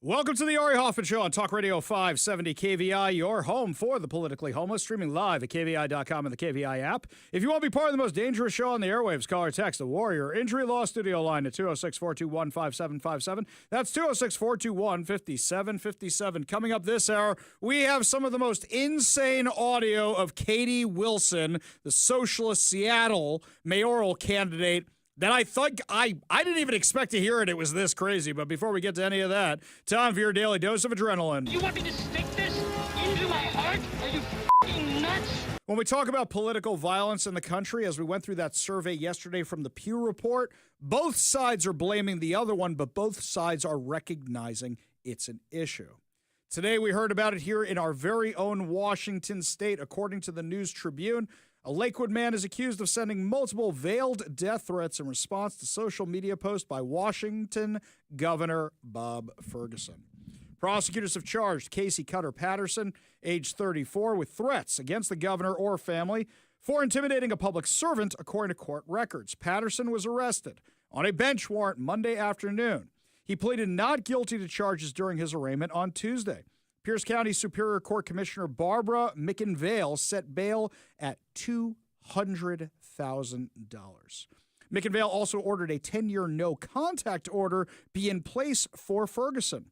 Welcome to the Ari Hoffman Show on Talk Radio 570 KVI, your home for the politically homeless, streaming live at KVI.com and the KVI app. If you want to be part of the most dangerous show on the airwaves, call or text the Warrior Injury Law Studio line at 206-421-5757. That's 206-421-5757. Coming up this hour, we have some of the most insane audio of Katie Wilson, the socialist Seattle mayoral candidate, that I thought I didn't even expect to hear it. It was this crazy. But before we get to any of that, time for your daily dose of adrenaline. You want me to stick this into my heart? Are you f***ing nuts? When we talk about political violence in the country, as we went through that survey yesterday from the Pew Report, both sides are blaming the other one, but both sides are recognizing it's an issue. Today, we heard about it here in our very own Washington state. According to the News Tribune, a Lakewood man is accused of sending multiple veiled death threats in response to social media posts by Washington Governor Bob Ferguson. Prosecutors have charged Casey Cutter Patterson, age 34, with threats against the governor or family for intimidating a public servant, according to court records. Patterson was arrested on a bench warrant Monday afternoon. He pleaded not guilty to charges during his arraignment on Tuesday. Pierce County Superior Court Commissioner Barbara McInvale set bail at $200,000. McInvale also ordered a 10-year no-contact order be in place for Ferguson.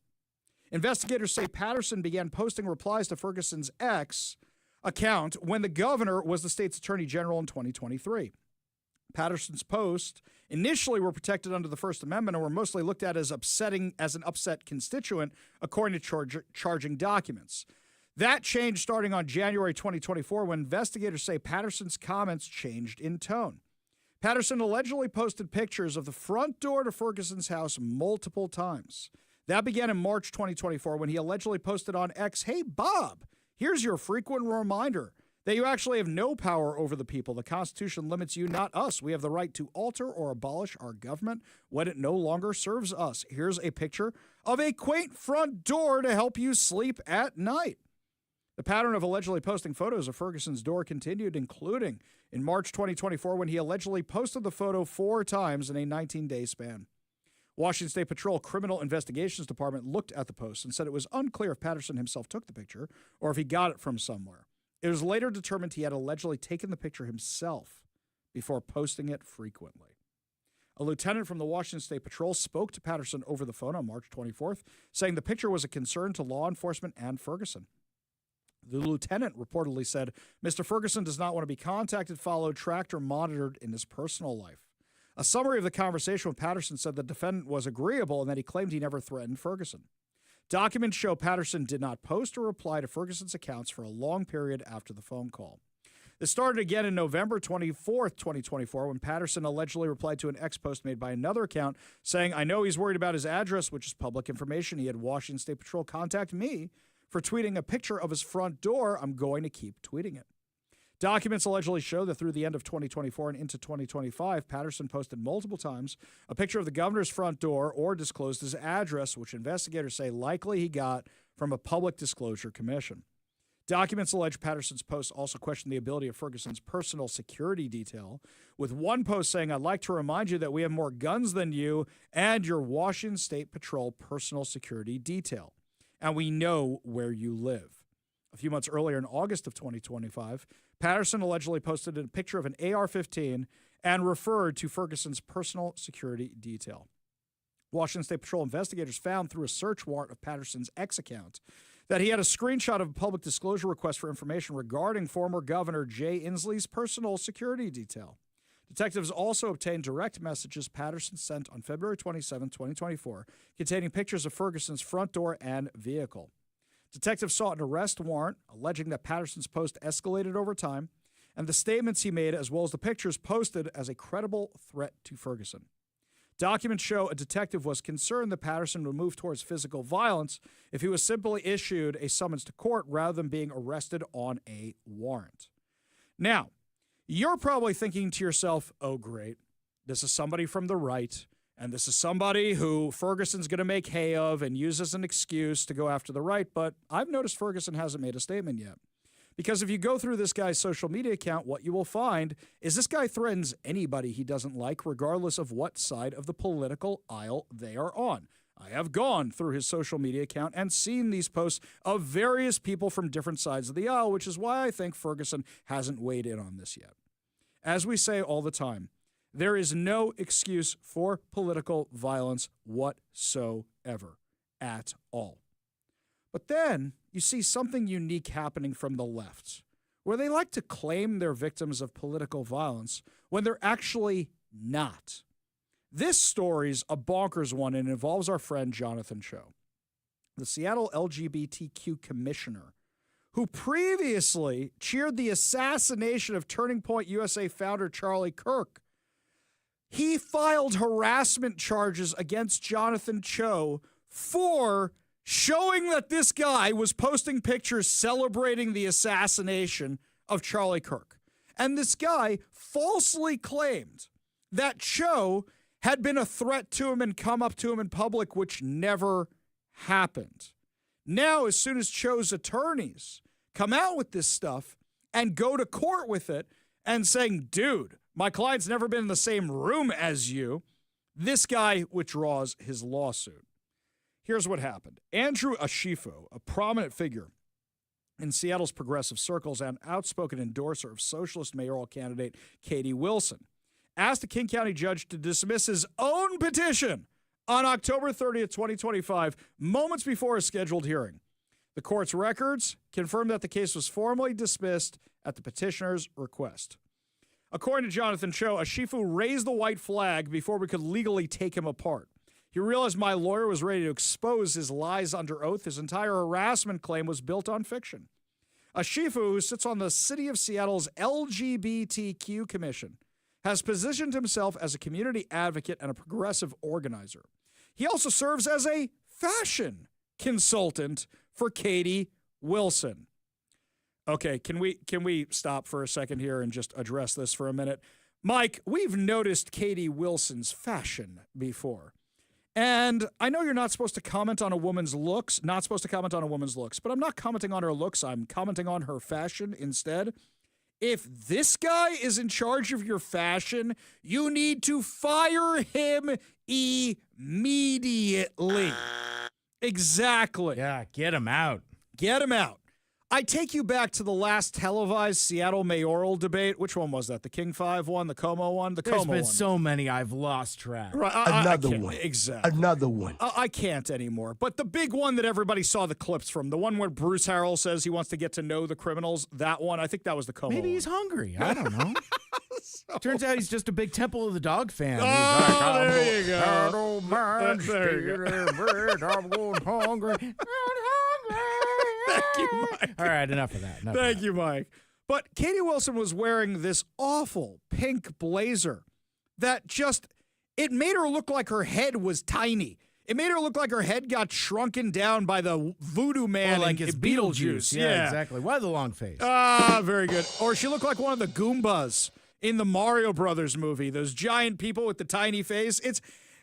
Investigators say Patterson began posting replies to Ferguson's X account when the governor was the state's attorney general in 2023. Patterson's posts initially were protected under the First Amendment and were mostly looked at as an upset constituent, according to charging documents. That changed starting on January 2024 when investigators say Patterson's comments changed in tone. Patterson allegedly posted pictures of the front door to Ferguson's house multiple times. That began in March 2024 when he allegedly posted on X, "Hey, Bob, here's your frequent reminder that you actually have no power over the people. The Constitution limits you, not us. We have the right to alter or abolish our government when it no longer serves us. Here's a picture of a quaint front door to help you sleep at night." The pattern of allegedly posting photos of Ferguson's door continued, including in March 2024 when he allegedly posted the photo 4 times in a 19-day span. Washington State Patrol Criminal Investigations Department looked at the post and said it was unclear if Patterson himself took the picture or if he got it from somewhere. It was later determined he had allegedly taken the picture himself before posting it frequently. A lieutenant from the Washington State Patrol spoke to Patterson over the phone on March 24th, saying the picture was a concern to law enforcement and Ferguson. The lieutenant reportedly said, "Mr. Ferguson does not want to be contacted, followed, tracked, or monitored in his personal life." A summary of the conversation with Patterson said the defendant was agreeable and that he claimed he never threatened Ferguson. Documents show Patterson did not post or reply to Ferguson's accounts for a long period after the phone call. This started again in November 24th, 2024, when Patterson allegedly replied to an X post made by another account saying, "I know he's worried about his address, which is public information. He had Washington State Patrol contact me for tweeting a picture of his front door. I'm going to keep tweeting it." Documents allegedly show that through the end of 2024 and into 2025, Patterson posted multiple times a picture of the governor's front door or disclosed his address, which investigators say likely he got from a public disclosure commission. Documents allege Patterson's posts also question the ability of Ferguson's personal security detail, with one post saying, "I'd like to remind you that we have more guns than you and your Washington State Patrol personal security detail, and we know where you live." A few months earlier, in August of 2025, Patterson allegedly posted a picture of an AR-15 and referred to Ferguson's personal security detail. Washington State Patrol investigators found through a search warrant of Patterson's X account that he had a screenshot of a public disclosure request for information regarding former Governor Jay Inslee's personal security detail. Detectives also obtained direct messages Patterson sent on February 27, 2024, containing pictures of Ferguson's front door and vehicle. Detectives sought an arrest warrant, alleging that Patterson's post escalated over time, and the statements he made, as well as the pictures, posted as a credible threat to Ferguson. Documents show a detective was concerned that Patterson would move towards physical violence if he was simply issued a summons to court rather than being arrested on a warrant. Now, you're probably thinking to yourself, "Oh, great, this is somebody from the right, and this is somebody who Ferguson's going to make hay of and use as an excuse to go after the right." But I've noticed Ferguson hasn't made a statement yet. Because if you go through this guy's social media account, what you will find is this guy threatens anybody he doesn't like, regardless of what side of the political aisle they are on. I have gone through his social media account and seen these posts of various people from different sides of the aisle, which is why I think Ferguson hasn't weighed in on this yet. As we say all the time, there is no excuse for political violence whatsoever at all. But then you see something unique happening from the left, where they like to claim they're victims of political violence when they're actually not. This story's a bonkers one and involves our friend Jonathan Cho, the Seattle LGBTQ commissioner, who previously cheered the assassination of Turning Point USA founder Charlie Kirk. He filed harassment charges against Jonathan Cho for showing that this guy was posting pictures celebrating the assassination of Charlie Kirk. And this guy falsely claimed that Cho had been a threat to him and come up to him in public, which never happened. Now, as soon as Cho's attorneys come out with this stuff and go to court with it and saying, dude, my client's never been in the same room as you, this guy withdraws his lawsuit. Here's what happened. Andrew Ashifu, a prominent figure in Seattle's progressive circles and outspoken endorser of socialist mayoral candidate Katie Wilson, asked a King County judge to dismiss his own petition on October 30th, 2025, moments before a scheduled hearing. The court's records confirmed that the case was formally dismissed at the petitioner's request. According to Jonathan Cho, Ashifu raised the white flag before we could legally take him apart. He realized my lawyer was ready to expose his lies under oath. His entire harassment claim was built on fiction. Ashifu, who sits on the City of Seattle's LGBTQ Commission, has positioned himself as a community advocate and a progressive organizer. He also serves as a fashion consultant for Katie Wilson. Okay, can we stop for a second here and just address this for a minute? Mike, we've noticed Katie Wilson's fashion before. And I know you're not supposed to comment on a woman's looks, but I'm not commenting on her looks. I'm commenting on her fashion instead. If this guy is in charge of your fashion, you need to fire him immediately. Exactly. Yeah, get him out. Get him out. I take you back to the last televised Seattle mayoral debate. Which one was that? The King 5 one, the Como one? The There's Como been one. so many, I've lost track. Right, Another I can't- one. Exactly. Another one. I can't anymore. But the big one that everybody saw the clips from, the one where Bruce Harrell says he wants to get to know the criminals, that one, I think that was the Como Maybe one. he's hungry. I don't know. Turns out he's just a big Temple of the Dog fan. Oh, there you go. I don't mind There you go. stealing bread. I'm going hungry. I'm hungry. Thank you, Mike. All right, enough of that. Thank you, Mike. But Katie Wilson was wearing this awful pink blazer that just, it made her look like her head was tiny. It made her look like her head got shrunken down by the voodoo man Like in it's Beetlejuice. Yeah, exactly. Why the long face? Ah, very good. Or she looked like one of the Goombas in the Mario Brothers movie. Those giant people with the tiny face.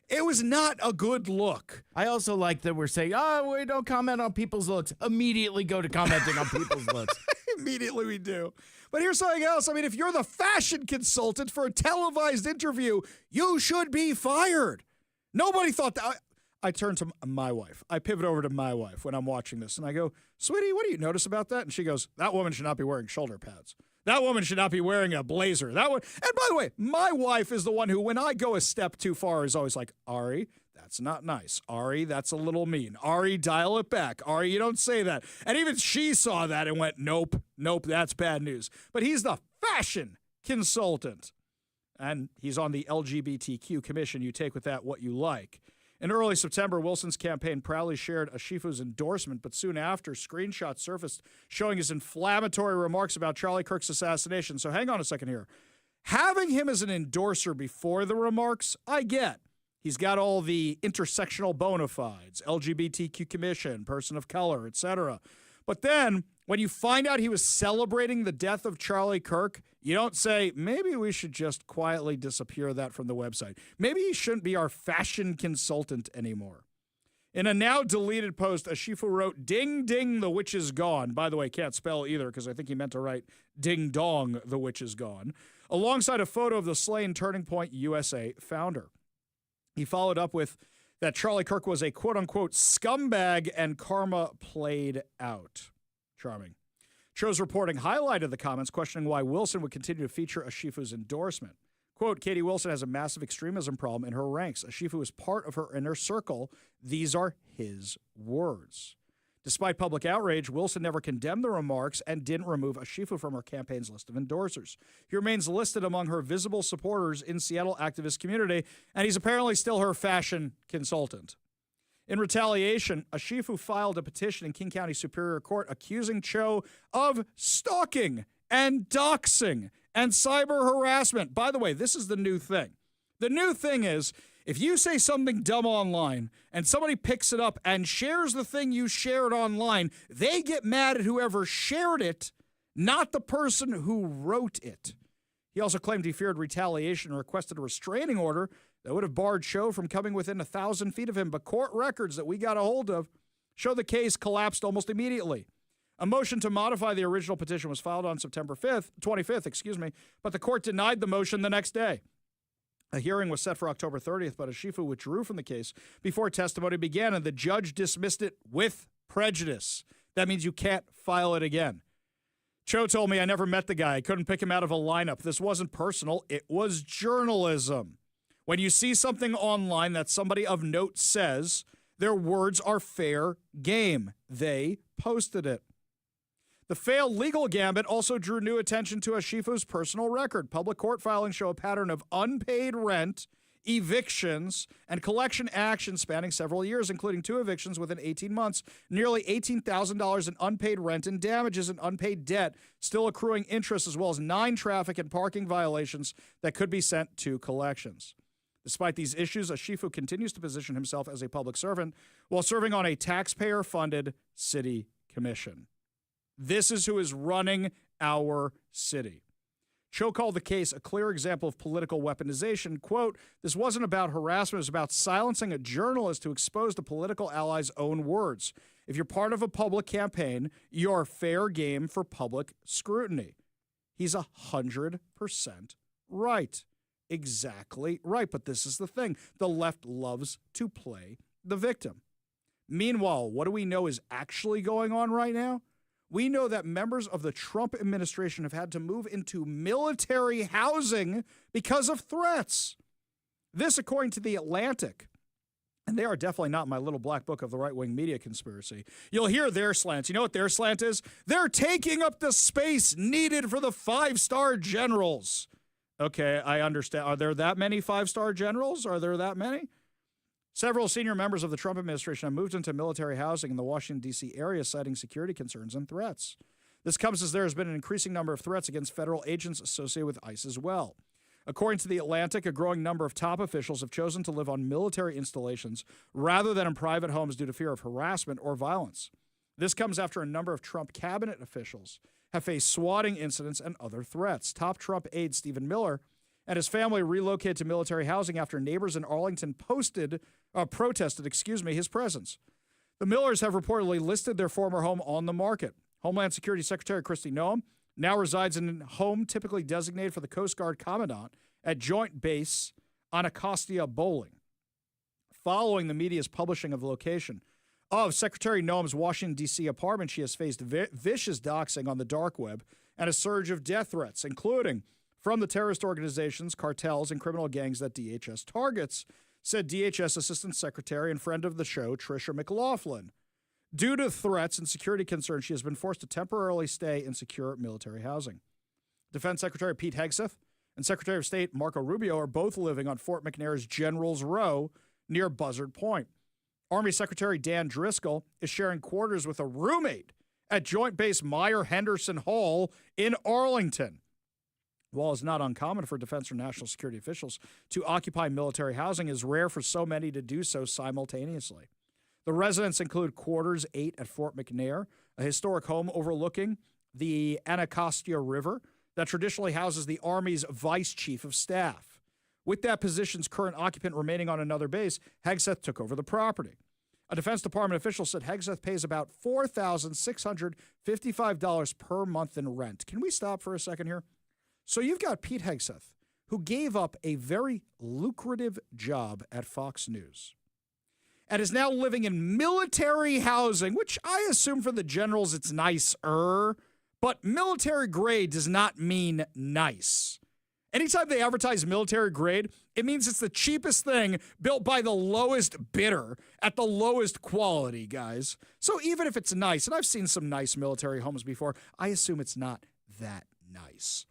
It was not a good look. I also like that we're saying, we don't comment on people's looks. Immediately go to commenting on people's looks. Immediately we do. But here's something else. I mean, if you're the fashion consultant for a televised interview, you should be fired. Nobody thought that. I turn to my wife. I pivot over to my wife when I'm watching this, and I go, sweetie, what do you notice about that? And she goes, that woman should not be wearing shoulder pads. That woman should not be wearing a blazer. That one. And by the way, my wife is the one who, when I go a step too far, is always like, Ari, that's not nice. Ari, that's a little mean. Ari, dial it back. Ari, you don't say that. And even she saw that and went, nope, that's bad news. But he's the fashion consultant. And he's on the LGBTQ commission. You take with that what you like. In early September, Wilson's campaign proudly shared Ashifu's endorsement, but soon after, screenshots surfaced showing his inflammatory remarks about Charlie Kirk's assassination. So hang on a second here. Having him as an endorser before the remarks, I get. He's got all the intersectional bona fides, LGBTQ commission, person of color, etc. But then, when you find out he was celebrating the death of Charlie Kirk, you don't say, maybe we should just quietly disappear that from the website. Maybe he shouldn't be our fashion consultant anymore. In a now deleted post, Ashifu wrote, ding, ding, the witch is gone. By the way, can't spell either because I think he meant to write ding dong, the witch is gone, alongside a photo of the slain Turning Point USA founder. He followed up with, that Charlie Kirk was a quote-unquote scumbag and karma played out. Charming. Cho's reporting highlighted the comments questioning why Wilson would continue to feature Ashifu's endorsement. Quote, Katie Wilson has a massive extremism problem in her ranks. Ashifu is part of her inner circle. These are his words. Despite public outrage, Wilson never condemned the remarks and didn't remove Ashifu from her campaign's list of endorsers. He remains listed among her visible supporters in Seattle activist community, and he's apparently still her fashion consultant. In retaliation, Ashifu filed a petition in King County Superior Court accusing Cho of stalking and doxing and cyber harassment. By the way, this is the new thing. The new thing is, if you say something dumb online and somebody picks it up and shares the thing you shared online, they get mad at whoever shared it, not the person who wrote it. He also claimed he feared retaliation and requested a restraining order that would have barred Cho from coming within 1,000 feet of him, but court records that we got a hold of show the case collapsed almost immediately. A motion to modify the original petition was filed on September 25th, but the court denied the motion the next day. A hearing was set for October 30th, but Ashifu withdrew from the case before testimony began, and the judge dismissed it with prejudice. That means you can't file it again. Cho told me I never met the guy. I couldn't pick him out of a lineup. This wasn't personal. It was journalism. When you see something online that somebody of note says, their words are fair game. They posted it. The failed legal gambit also drew new attention to Ashifu's personal record. Public court filings show a pattern of unpaid rent, evictions, and collection actions spanning several years, including 2 evictions within 18 months, nearly $18,000 in unpaid rent and damages and unpaid debt, still accruing interest, as well as 9 traffic and parking violations that could be sent to collections. Despite these issues, Ashifu continues to position himself as a public servant while serving on a taxpayer-funded city commission. This is who is running our city. Cho called the case a clear example of political weaponization. Quote, this wasn't about harassment. It was about silencing a journalist who exposed a political ally's own words. If you're part of a public campaign, you're fair game for public scrutiny. He's 100% right. Exactly right. But this is the thing. The left loves to play the victim. Meanwhile, what do we know is actually going on right now? We know that members of the Trump administration have had to move into military housing because of threats. This, according to The Atlantic, and they are definitely not my little black book of the right-wing media conspiracy. You'll hear their slants. You know what their slant is? They're taking up the space needed for the 5-star generals. Okay, I understand. Are there that many 5-star generals? Are there that many? Several senior members of the Trump administration have moved into military housing in the Washington, D.C. area, citing security concerns and threats. This comes as there has been an increasing number of threats against federal agents associated with ICE as well. According to The Atlantic, a growing number of top officials have chosen to live on military installations rather than in private homes due to fear of harassment or violence. This comes after a number of Trump cabinet officials have faced swatting incidents and other threats. Top Trump aide Stephen Miller and his family relocated to military housing after neighbors in Arlington protested his presence. The Millers have reportedly listed their former home on the market. Homeland Security Secretary Kristi Noem now resides in a home typically designated for the Coast Guard Commandant at Joint Base Anacostia Bowling. Following the media's publishing of the location of Secretary Noem's Washington, D.C. apartment, she has faced vicious doxing on the dark web and a surge of death threats, including from the terrorist organizations, cartels, and criminal gangs that DHS targets, said DHS Assistant Secretary and friend of the show, Tricia McLaughlin. Due to threats and security concerns, she has been forced to temporarily stay in secure military housing. Defense Secretary Pete Hegseth and Secretary of State Marco Rubio are both living on Fort McNair's Generals Row near Buzzard Point. Army Secretary Dan Driscoll is sharing quarters with a roommate at Joint Base Meyer-Henderson Hall in Arlington. While it's not uncommon for defense or national security officials to occupy military housing, it is rare for so many to do so simultaneously. The residents include Quarters 8 at Fort McNair, a historic home overlooking the Anacostia River that traditionally houses the Army's Vice Chief of Staff. With that position's current occupant remaining on another base, Hegseth took over the property. A Defense Department official said Hegseth pays about $4,655 per month in rent. Can we stop for a second here? So you've got Pete Hegseth, who gave up a very lucrative job at Fox News. and is now living in military housing, which I assume for the generals it's nicer, but military grade does not mean nice. Anytime they advertise military grade, it means it's the cheapest thing built by the lowest bidder at the lowest quality, guys. So even if it's nice, and I've seen some nice military homes before, I assume it's not that nice.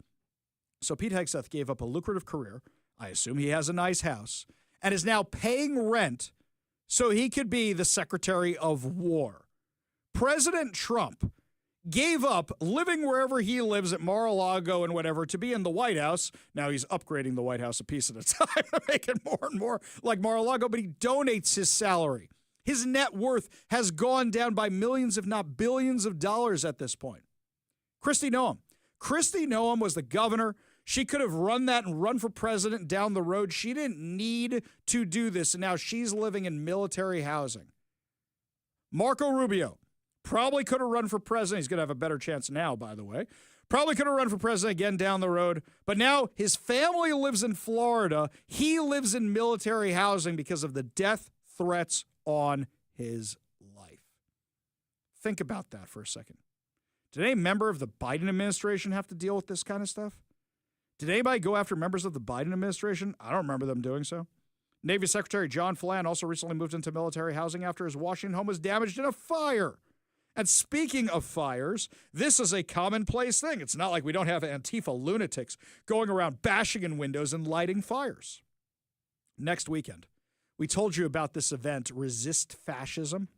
So Pete Hegseth gave up a lucrative career. I assume he has a nice house, and is now paying rent so he could be the Secretary of War. President Trump gave up living wherever he lives at Mar-a-Lago and whatever to be in the White House. Now he's upgrading the White House a piece at a time to make it more and more like Mar-a-Lago, but he donates his salary. His net worth has gone down by millions, if not billions of dollars at this point. Kristi Noem. Kristi Noem was the governor. She could have run that and run for president down the road. She didn't need to do this, and now she's living in military housing. Marco Rubio probably could have run for president. He's going to have a better chance now, by the way. Probably could have run for president again down the road. But now his family lives in Florida. He lives in military housing because of the death threats on his life. Think about that for a second. Did any member of the Biden administration have to deal with this kind of stuff? Did anybody go after members of the Biden administration? I don't remember them doing so. Navy Secretary John Flynn also recently moved into military housing after his Washington home was damaged in a fire. And speaking of fires, this is a commonplace thing. It's not like we don't have Antifa lunatics going around bashing in windows and lighting fires. Next weekend, we told you about this event, Resist Fascism,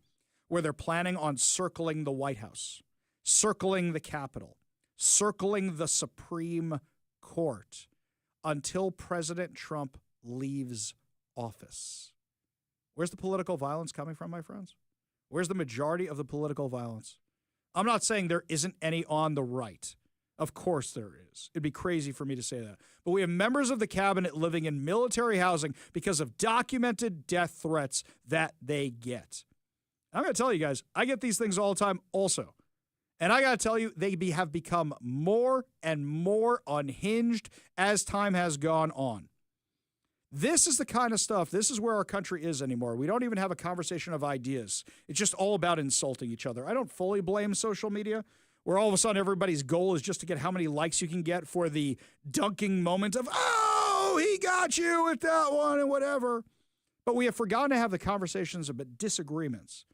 where they're planning on circling the White House, circling the Capitol, circling the Supreme Court until President Trump leaves office. Where's the political violence coming from, my friends? Where's the majority of the political violence? I'm not saying there isn't any on the right. Of course there is. It'd be crazy for me to say that. But we have members of the cabinet living in military housing because of documented death threats that they get. I'm going to tell you guys, I get these things all the time also. And I got to tell you, they have become more and more unhinged as time has gone on. This is the kind of stuff, this is where our country is anymore. We don't even have a conversation of ideas. It's just all about insulting each other. I don't fully blame social media, where all of a sudden everybody's goal is just to get how many likes you can get for the dunking moment of, oh, he got you with that one and whatever. But we have forgotten to have the conversations about disagreements.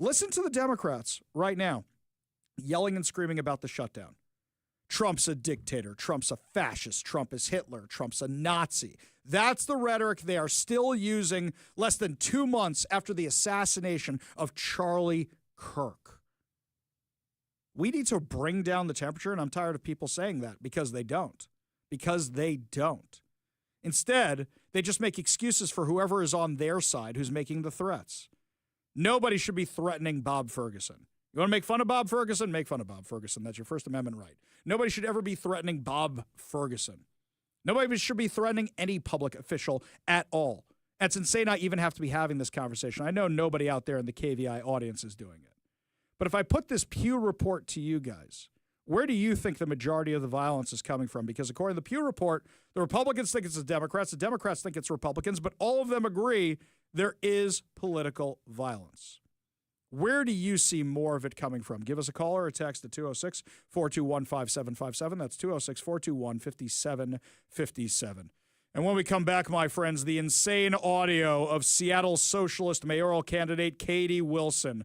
Listen to the Democrats right now yelling and screaming about the shutdown. Trump's a dictator. Trump's a fascist. Trump is Hitler. Trump's a Nazi. That's the rhetoric they are still using less than 2 months after the assassination of Charlie Kirk. We need to bring down the temperature, and I'm tired of people saying that because they don't. Because they don't. Instead, they just make excuses for whoever is on their side who's making the threats. Nobody should be threatening Bob Ferguson. You want to make fun of Bob Ferguson? Make fun of Bob Ferguson. That's your First Amendment right. Nobody should ever be threatening Bob Ferguson. Nobody should be threatening any public official at all. It's insane I even have to be having this conversation. I know nobody out there in the KVI audience is doing it. But if I put this Pew report to you guys, where do you think the majority of the violence is coming from? Because according to the Pew report, the Republicans think it's the Democrats think it's Republicans, but all of them agree there is political violence. Where do you see more of it coming from? Give us a call or a text at 206-421-5757. That's 206-421-5757. And when we come back, my friends, the insane audio of Seattle socialist mayoral candidate Katie Wilson.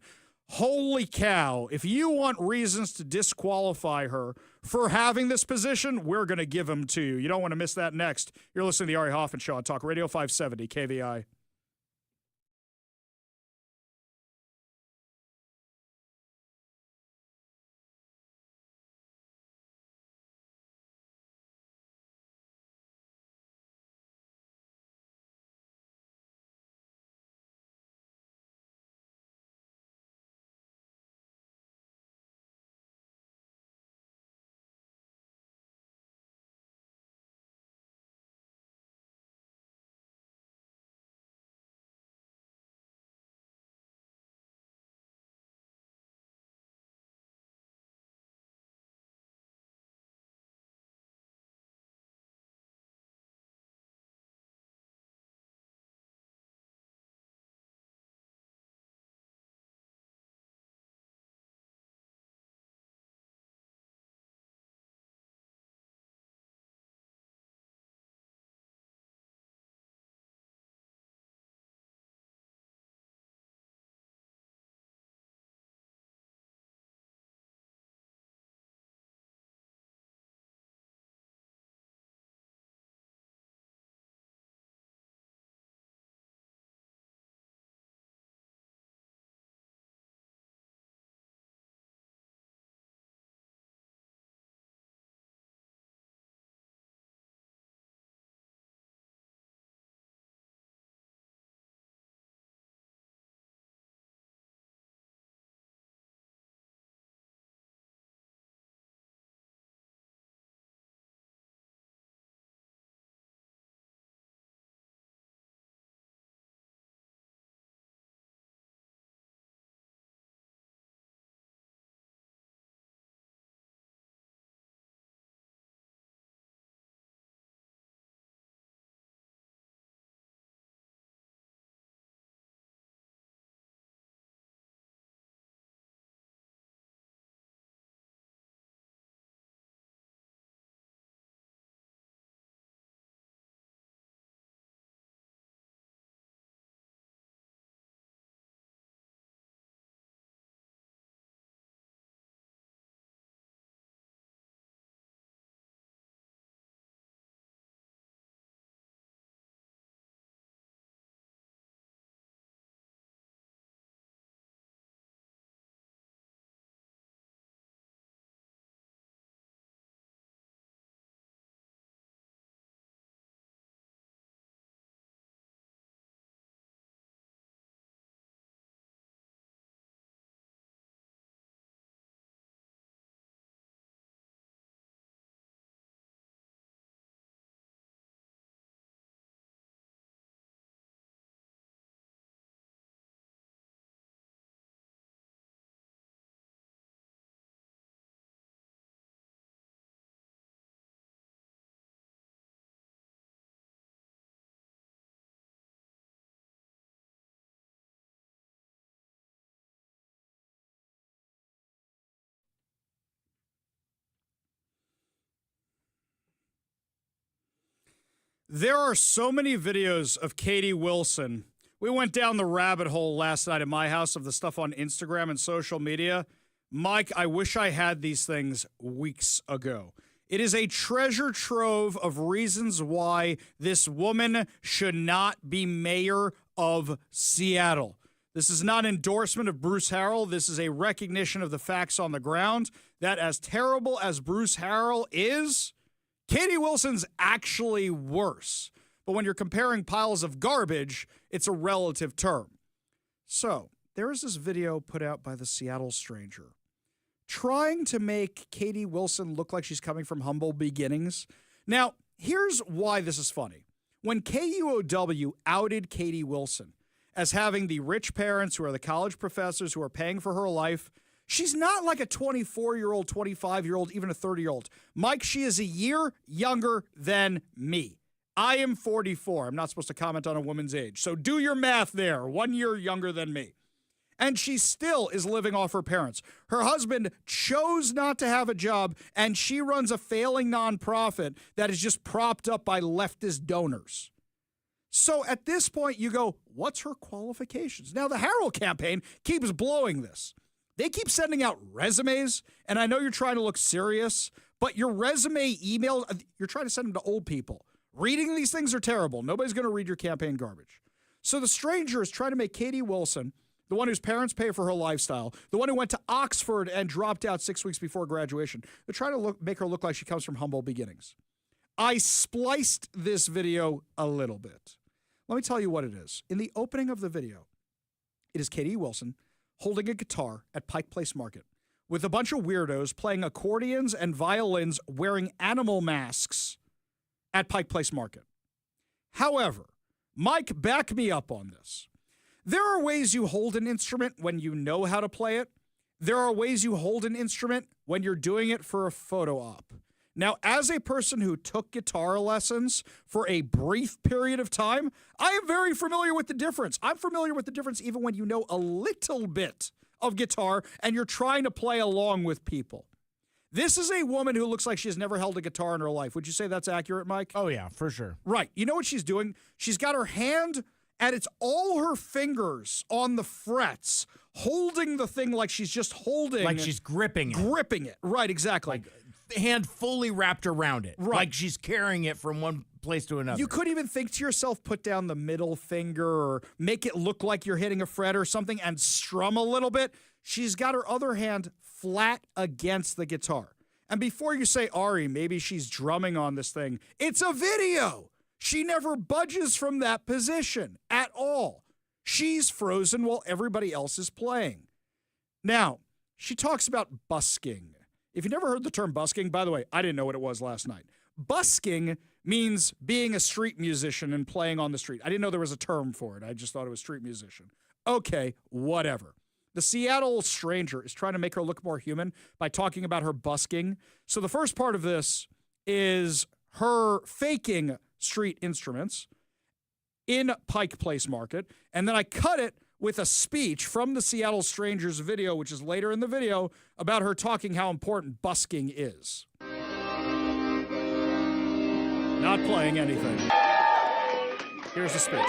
Holy cow. If you want reasons to disqualify her for having this position, we're going to give them to you. You don't want to miss that next. You're listening to the Ari Hoffman Show on Talk Radio 570 KVI. There are so many videos of Katie Wilson. We went down the rabbit hole last night at my house of the stuff on Instagram and social media. Mike, I wish I had these things weeks ago. It is a treasure trove of reasons why this woman should not be mayor of Seattle. This is not endorsement of Bruce Harrell. This is a recognition of the facts on the ground that as terrible as Bruce Harrell is, Katie Wilson's actually worse. But when you're comparing piles of garbage, it's a relative term. So, there is this video put out by the Seattle Stranger trying to make Katie Wilson look like she's coming from humble beginnings. Now, here's why this is funny. When KUOW outed Katie Wilson as having the rich parents who are the college professors who are paying for her life, she's not like a 24-year-old, 25-year-old, even a 30-year-old. Mike, she is a year younger than me. I am 44. I'm not supposed to comment on a woman's age. So do your math there. 1 year younger than me. And she still is living off her parents. Her husband chose not to have a job, and she runs a failing nonprofit that is just propped up by leftist donors. So at this point, you go, what's her qualifications? Now, the Harrell campaign keeps blowing this. They keep sending out resumes, and I know you're trying to look serious, but your resume email, you're trying to send them to old people. Reading these things are terrible. Nobody's going to read your campaign garbage. So the Stranger is trying to make Katie Wilson, the one whose parents pay for her lifestyle, the one who went to Oxford and dropped out 6 weeks before graduation, they're trying to make her look like she comes from humble beginnings. I spliced this video a little bit. Let me tell you what it is. In the opening of the video, it is Katie Wilson holding a guitar at Pike Place Market with a bunch of weirdos playing accordions and violins wearing animal masks at Pike Place Market. However, Mike, back me up on this. There are ways you hold an instrument when you know how to play it. There are ways you hold an instrument when you're doing it for a photo op. Now, as a person who took guitar lessons for a brief period of time, I am very familiar with the difference. I'm familiar with the difference even when you know a little bit of guitar and you're trying to play along with people. This is a woman who looks like she has never held a guitar in her life. Would you say that's accurate, Mike? Oh, yeah, for sure. Right. You know what she's doing? She's got her hand, and it's all her fingers on the frets, holding the thing like she's just holding. Like she's gripping it. Gripping it. Right, exactly. Like hand fully wrapped around it. Right. Like she's carrying it from one place to another. You could even think to yourself, put down the middle finger or make it look like you're hitting a fret or something and strum a little bit. She's got her other hand flat against the guitar. And before you say, Ari, maybe she's drumming on this thing, it's a video. She never budges from that position at all. She's frozen while everybody else is playing. Now, she talks about busking. If you never heard the term busking, by the way, I didn't know what it was last night. Busking means being a street musician and playing on the street. I didn't know there was a term for it. I just thought it was street musician. Okay, whatever. The Seattle Stranger is trying to make her look more human by talking about her busking. So the first part of this is her faking street instruments in Pike Place Market, and then I cut it with a speech from the Seattle Stranger's video, which is later in the video, about her talking how important busking is. Not playing anything. Here's the speech.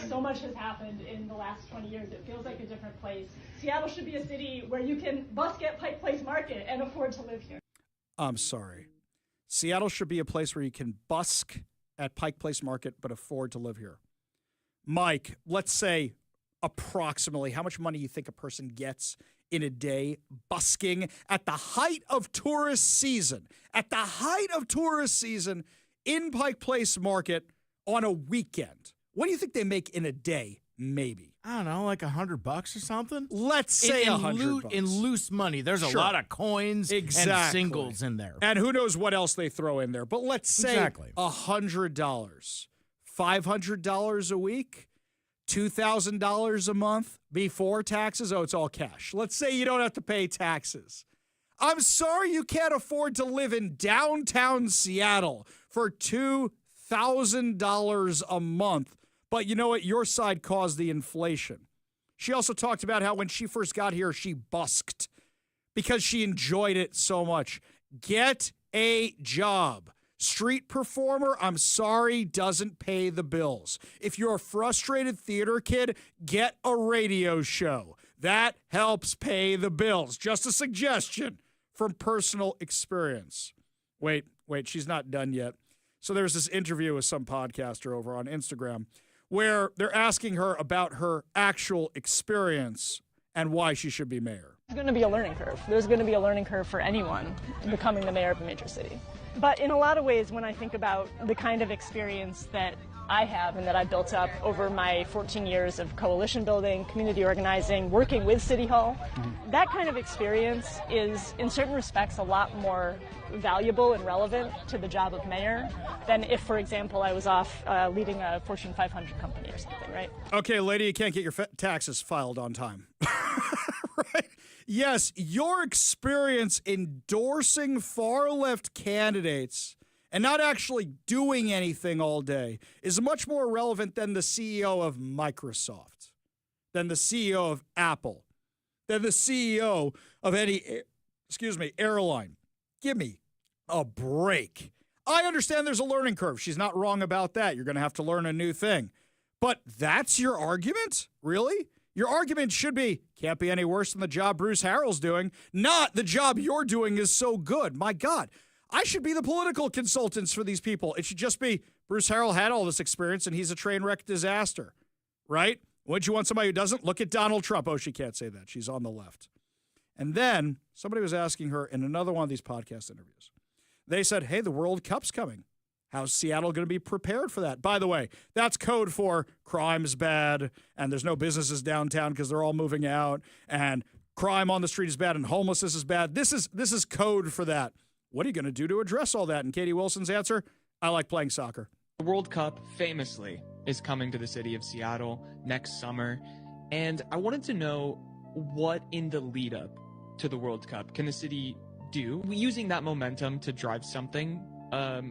So much has happened in the last 20 years. It feels like a different place. Seattle should be a city where you can busk at Pike Place Market and afford to live here. I'm sorry. Seattle should be a place where you can busk at Pike Place Market but afford to live here. Mike, let's say approximately how much money you think a person gets in a day busking at the height of tourist season. At the height of tourist season in Pike Place Market on a weekend. What do you think they make in a day, maybe? I don't know, like $100 or something? Let's say $100. In loose money. There's a lot of coins and singles in there. And who knows what else they throw in there. But let's say $100. $500 a week? $2,000 a month before taxes? Oh, it's all cash. Let's say you don't have to pay taxes. I'm sorry you can't afford to live in downtown Seattle for $2,000 a month. But you know what? Your side caused the inflation. She also talked about how when she first got here, she busked because she enjoyed it so much. Get a job. Street performer, I'm sorry, doesn't pay the bills. If you're a frustrated theater kid, get a radio show. That helps pay the bills. Just a suggestion from personal experience. Wait, she's not done yet. So there's this interview with some podcaster over on Instagram where they're asking her about her actual experience and why she should be mayor. There's going to be a learning curve. There's going to be a learning curve for anyone becoming the mayor of a major city. But in a lot of ways, when I think about the kind of experience that I have and that I built up over my 14 years of coalition building, community organizing, working with City Hall, that kind of experience is, in certain respects, a lot more valuable and relevant to the job of mayor than if, for example, I was off leading a Fortune 500 company or something, right? Okay, lady, you can't get your taxes filed on time. Right? Yes, your experience endorsing far-left candidates and not actually doing anything all day is much more relevant than the CEO of Microsoft, than the CEO of Apple, than the CEO of any, airline. Give me a break. I understand there's a learning curve. She's not wrong about that. You're going to have to learn a new thing. But that's your argument? Really? Your argument should be, can't be any worse than the job Bruce Harrell's doing. Not the job you're doing is so good. My God, I should be the political consultants for these people. It should just be, Bruce Harrell had all this experience and he's a train wreck disaster, right? Wouldn't you want somebody who doesn't? Look at Donald Trump. Oh, she can't say that. She's on the left. And then somebody was asking her in another one of these podcast interviews. They said, hey, the World Cup's coming. How's Seattle going to be prepared for that? By the way, that's code for crime's bad and there's no businesses downtown because they're all moving out and crime on the street is bad and homelessness is bad. This is code for that. What are you going to do to address all that? And Katie Wilson's answer, I like playing soccer. The World Cup, famously, is coming to the city of Seattle next summer. And I wanted to know what in the lead up to the World Cup can the city do using that momentum to drive something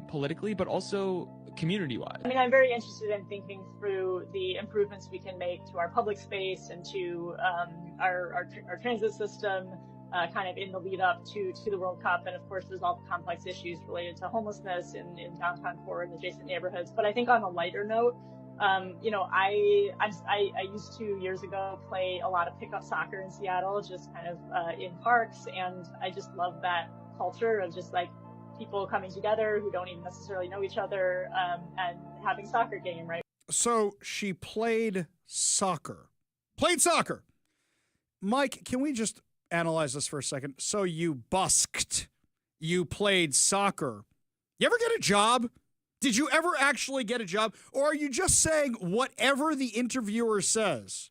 politically, but also community-wide? I mean, I'm very interested in thinking through the improvements we can make to our public space and to our transit system kind of in the lead up to the World Cup. And of course, there's all the complex issues related to homelessness in downtown core and adjacent neighborhoods. But I think on a lighter note, I used to years ago play a lot of pickup soccer in Seattle, just kind of in parks. And I just love that culture of just like people coming together who don't even necessarily know each other and having a soccer game, right? So she played soccer. Mike, can we just analyze this for a second? So you busked. You played soccer. You ever get a job? Did you ever actually get a job? Or are you just saying whatever the interviewer says?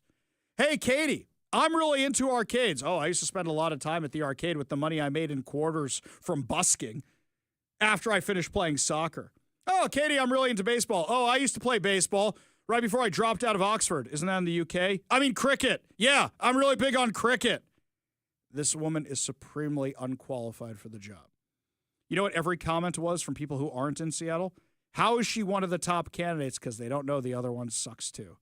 Hey, Katie, I'm really into arcades. Oh, I used to spend a lot of time at the arcade with the money I made in quarters from busking after I finished playing soccer. Oh, Katie, I'm really into baseball. Oh, I used to play baseball right before I dropped out of Oxford. Isn't that in the UK? I mean, cricket. Yeah, I'm really big on cricket. This woman is supremely unqualified for the job. You know what every comment was from people who aren't in Seattle? How is she one of the top candidates? Because they don't know the other one sucks too.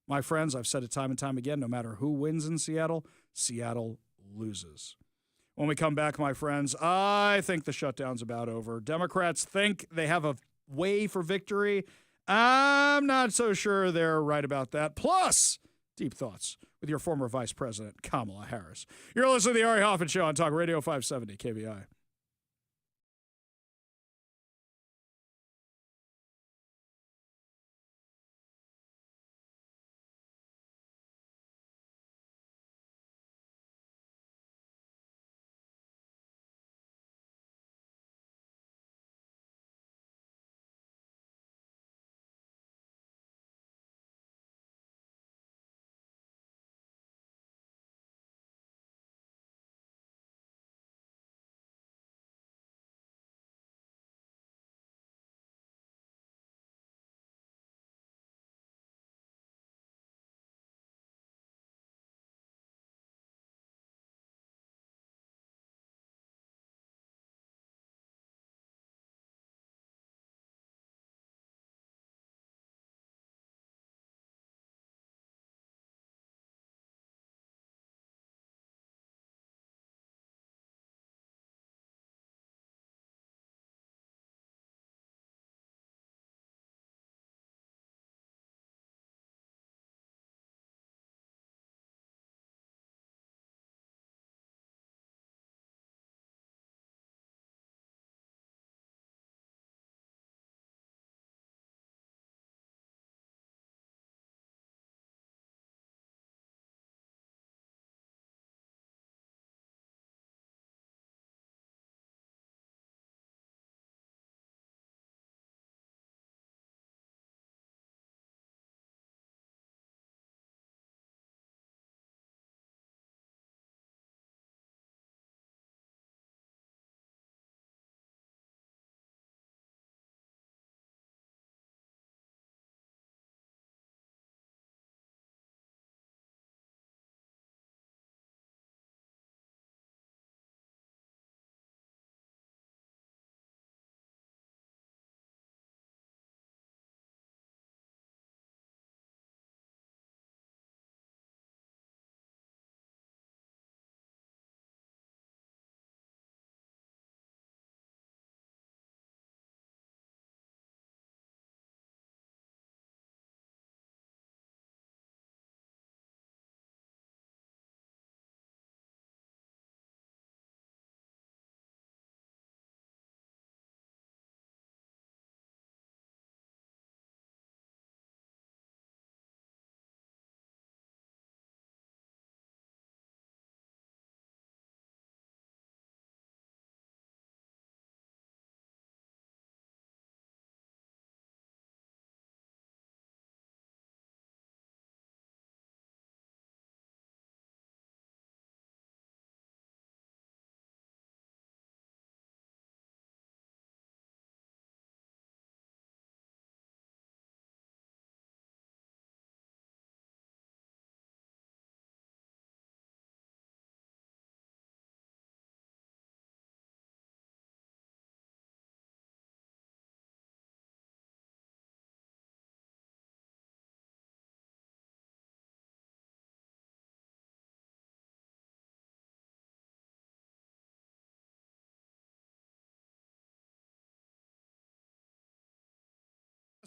My friends, I've said it time and time again, no matter who wins in Seattle, Seattle loses. When we come back, my friends, I think the shutdown's about over. Democrats think they have a way for victory. I'm not so sure they're right about that. Plus, deep thoughts with your former Vice President, Kamala Harris. You're listening to the Ari Hoffman Show on Talk Radio 570 KVI.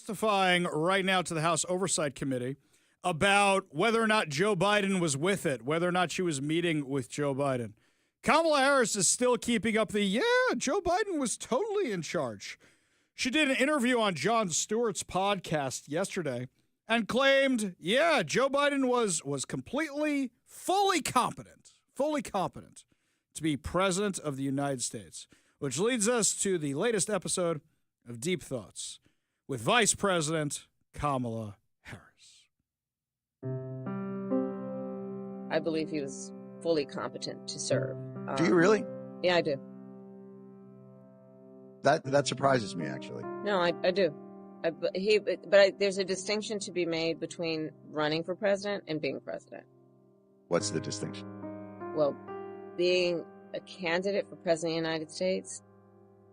Testifying right now to the House Oversight Committee about whether or not Joe Biden was with it, whether or not she was meeting with Joe Biden. Kamala Harris is still keeping up Joe Biden was totally in charge. She did an interview on Jon Stewart's podcast yesterday and claimed, Joe Biden was completely, fully competent to be president of the United States, which leads us to the latest episode of Deep Thoughts with Vice President Kamala Harris. I believe he was fully competent to serve. Do you really? Yeah, I do. That surprises me, actually. No, I do. There's a distinction to be made between running for president and being president. What's the distinction? Well, being a candidate for president of the United States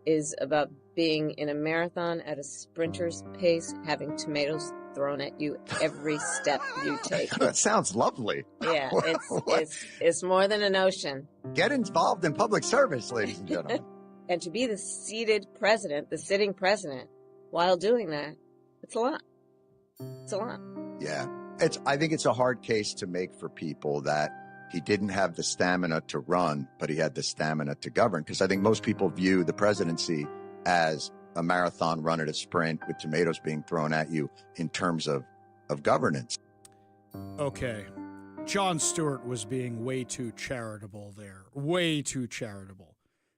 is about being in a marathon at a sprinter's pace, having tomatoes thrown at you every step you take. That sounds lovely. Yeah, it's more than a notion. Get involved in public service, ladies and gentlemen. And to be the seated president, the sitting president, while doing that, it's a lot. It's a lot. Yeah. I think it's a hard case to make for people that he didn't have the stamina to run, but he had the stamina to govern. Because I think most people view the presidency as a marathon run at a sprint with tomatoes being thrown at you in terms of governance. Okay. Jon Stewart was being way too charitable there. Way too charitable.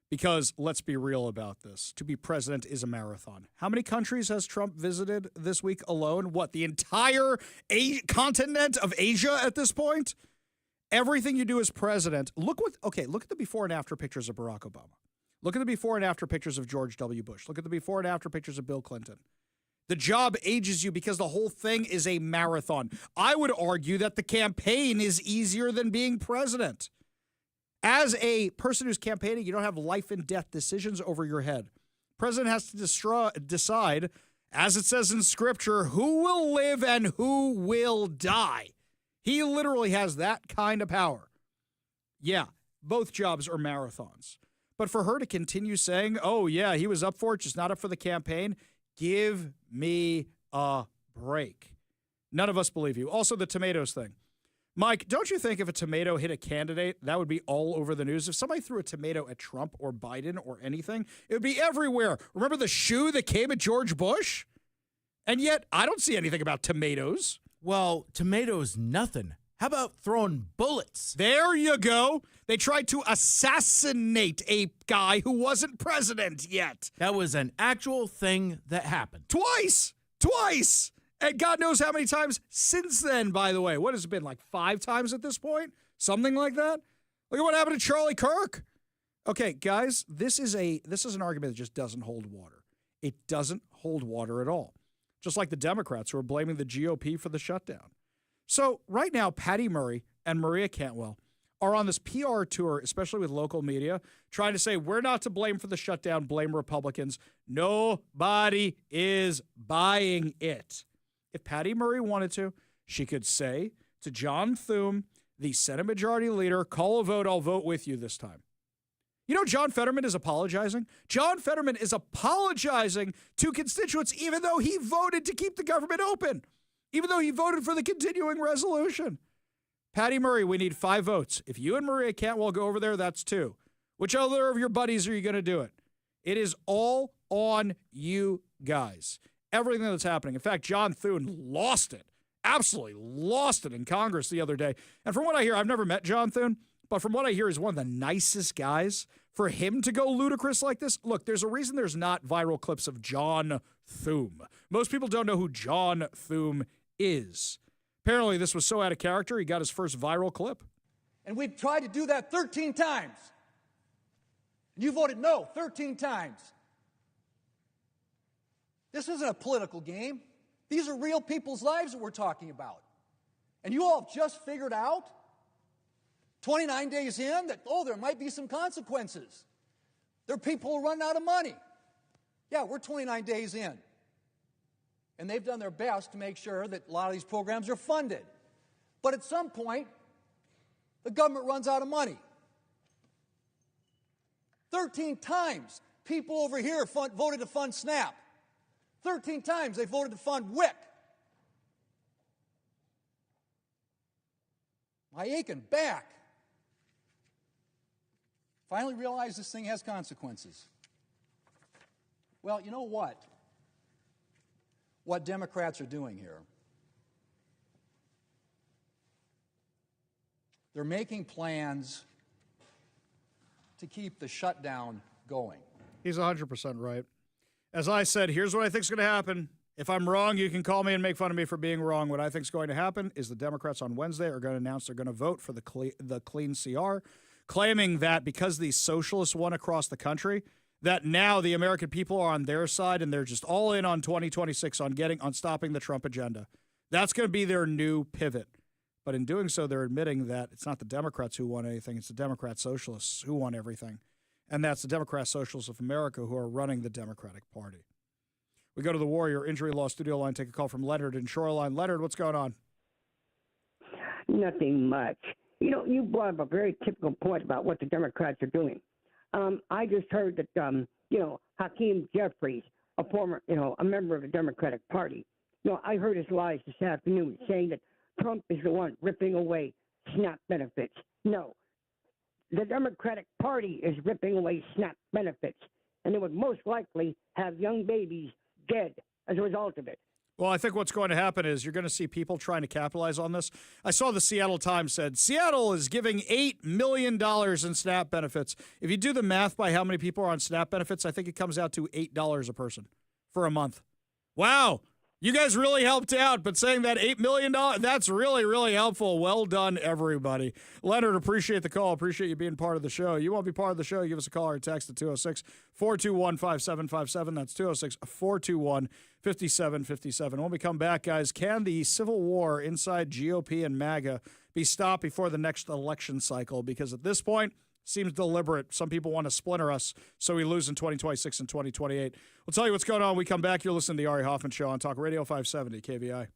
Because let's be real about this. To be president is a marathon. How many countries has Trump visited this week alone? What, the entire continent of Asia at this point? Everything you do as president. Look at the before and after pictures of Barack Obama. Look at the before and after pictures of George W. Bush. Look at the before and after pictures of Bill Clinton. The job ages you because the whole thing is a marathon. I would argue that the campaign is easier than being president. As a person who's campaigning, you don't have life and death decisions over your head. President has to decide, as it says in scripture, who will live and who will die. He literally has that kind of power. Yeah, both jobs are marathons. But for her to continue saying, he was up for it, just not up for the campaign, give me a break. None of us believe you. Also, the tomatoes thing. Mike, don't you think if a tomato hit a candidate, that would be all over the news? If somebody threw a tomato at Trump or Biden or anything, it would be everywhere. Remember the shoe that came at George Bush? And yet, I don't see anything about tomatoes. Well, tomatoes, nothing. How about throwing bullets? There you go. They tried to assassinate a guy who wasn't president yet. That was an actual thing that happened. Twice. And God knows how many times since then, by the way. What has it been, like 5 times at this point? Something like that? Look at what happened to Charlie Kirk. Okay, guys, this is an argument that just doesn't hold water. It doesn't hold water at all. Just like the Democrats who are blaming the GOP for the shutdown. So right now, Patty Murray and Maria Cantwell are on this PR tour, especially with local media, trying to say, we're not to blame for the shutdown, blame Republicans. Nobody is buying it. If Patty Murray wanted to, she could say to John Thune, the Senate Majority Leader, call a vote, I'll vote with you this time. You know, John Fetterman is apologizing. John Fetterman is apologizing to constituents even though he voted to keep the government open, even though he voted for the continuing resolution. Patty Murray, we need 5 votes. If you and Maria Cantwell go over there, that's 2. Which other of your buddies are you going to do it? It is all on you guys. Everything that's happening. In fact, John Thune lost it, absolutely lost it in Congress the other day. And from what I hear, I've never met John Thune, but from what I hear, he's one of the nicest guys. For him to go ludicrous like this, look, there's a reason there's not viral clips of John Thune. Most people don't know who John Thune is. Apparently, this was so out of character, he got his first viral clip. And we've tried to do that 13 times. And you voted no 13 times. This isn't a political game. These are real people's lives that we're talking about. And you all have just figured out, 29 days in, that, there might be some consequences. There are people who run out of money. Yeah, we're 29 days in. And they've done their best to make sure that a lot of these programs are funded. But at some point, the government runs out of money. 13 times, people over here voted to fund SNAP. 13 times they voted to fund WIC. My aching back. Finally realized this thing has consequences. Well, you know what? What Democrats are doing here. They're making plans to keep the shutdown going. He's 100% right. As I said, here's what I think is going to happen. If I'm wrong, you can call me and make fun of me for being wrong. What I think is going to happen is the Democrats on Wednesday are going to announce they're going to vote for the clean CR, claiming that because these socialists won across the country, that now the American people are on their side and they're just all in on 2026 on stopping the Trump agenda. That's going to be their new pivot. But in doing so, they're admitting that it's not the Democrats who won anything, it's the Democrat socialists who won everything. And that's the Democrat Socialists of America who are running the Democratic Party. We go to the Warrior Injury Law Studio line, take a call from Leonard in Shoreline. Leonard, what's going on? Nothing much. You know, you brought up a very typical point about what the Democrats are doing. I just heard that, Hakeem Jeffries, a former, a member of the Democratic Party, I heard his lies this afternoon saying that Trump is the one ripping away SNAP benefits. No. The Democratic Party is ripping away SNAP benefits, and they would most likely have young babies dead as a result of it. Well, I think what's going to happen is you're going to see people trying to capitalize on this. I saw the Seattle Times said Seattle is giving $8 million in SNAP benefits. If you do the math by how many people are on SNAP benefits, I think it comes out to $8 a person for a month. Wow. You guys really helped out, but saying that $8 million, that's really, really helpful. Well done, everybody. Leonard, appreciate the call. Appreciate you being part of the show. You want to be part of the show, give us a call or text at 206-421-5757. That's 206-421-5757. When we come back, guys, can the civil war inside GOP and MAGA be stopped before the next election cycle? Because at this point, seems deliberate. Some people want to splinter us so we lose in 2026 and 2028. We'll tell you what's going on when we come back. You're listening to the Ari Hoffman Show on Talk Radio 570 KVI.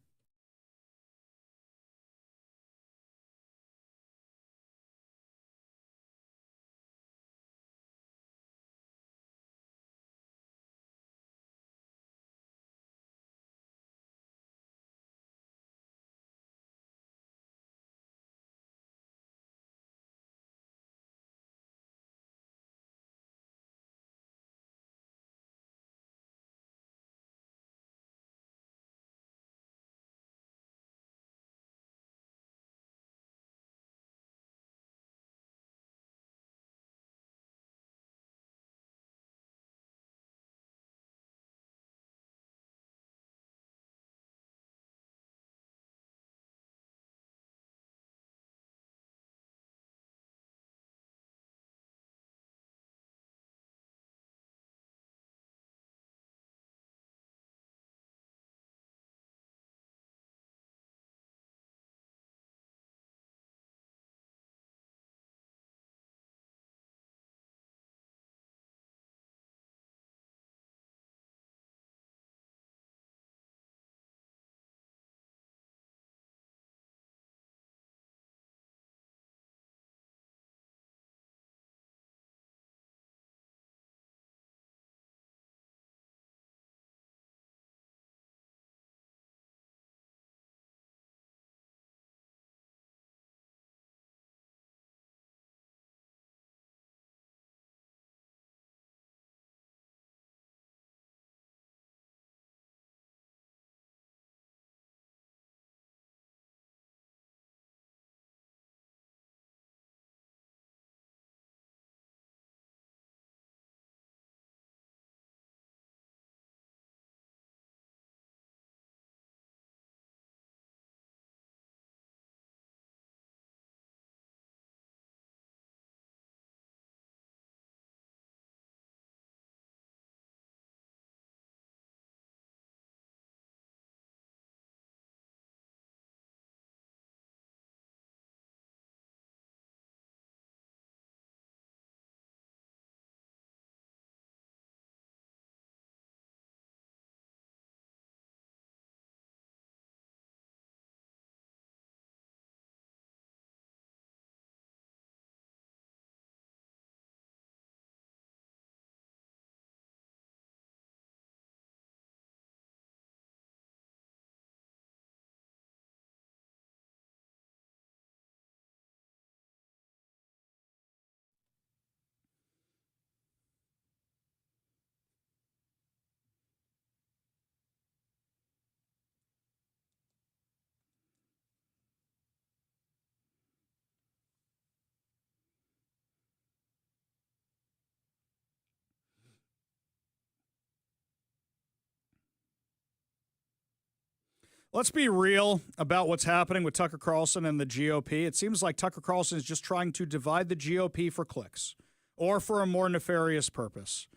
Let's be real about what's happening with Tucker Carlson and the GOP. It seems like Tucker Carlson is just trying to divide the GOP for clicks or for a more nefarious purpose.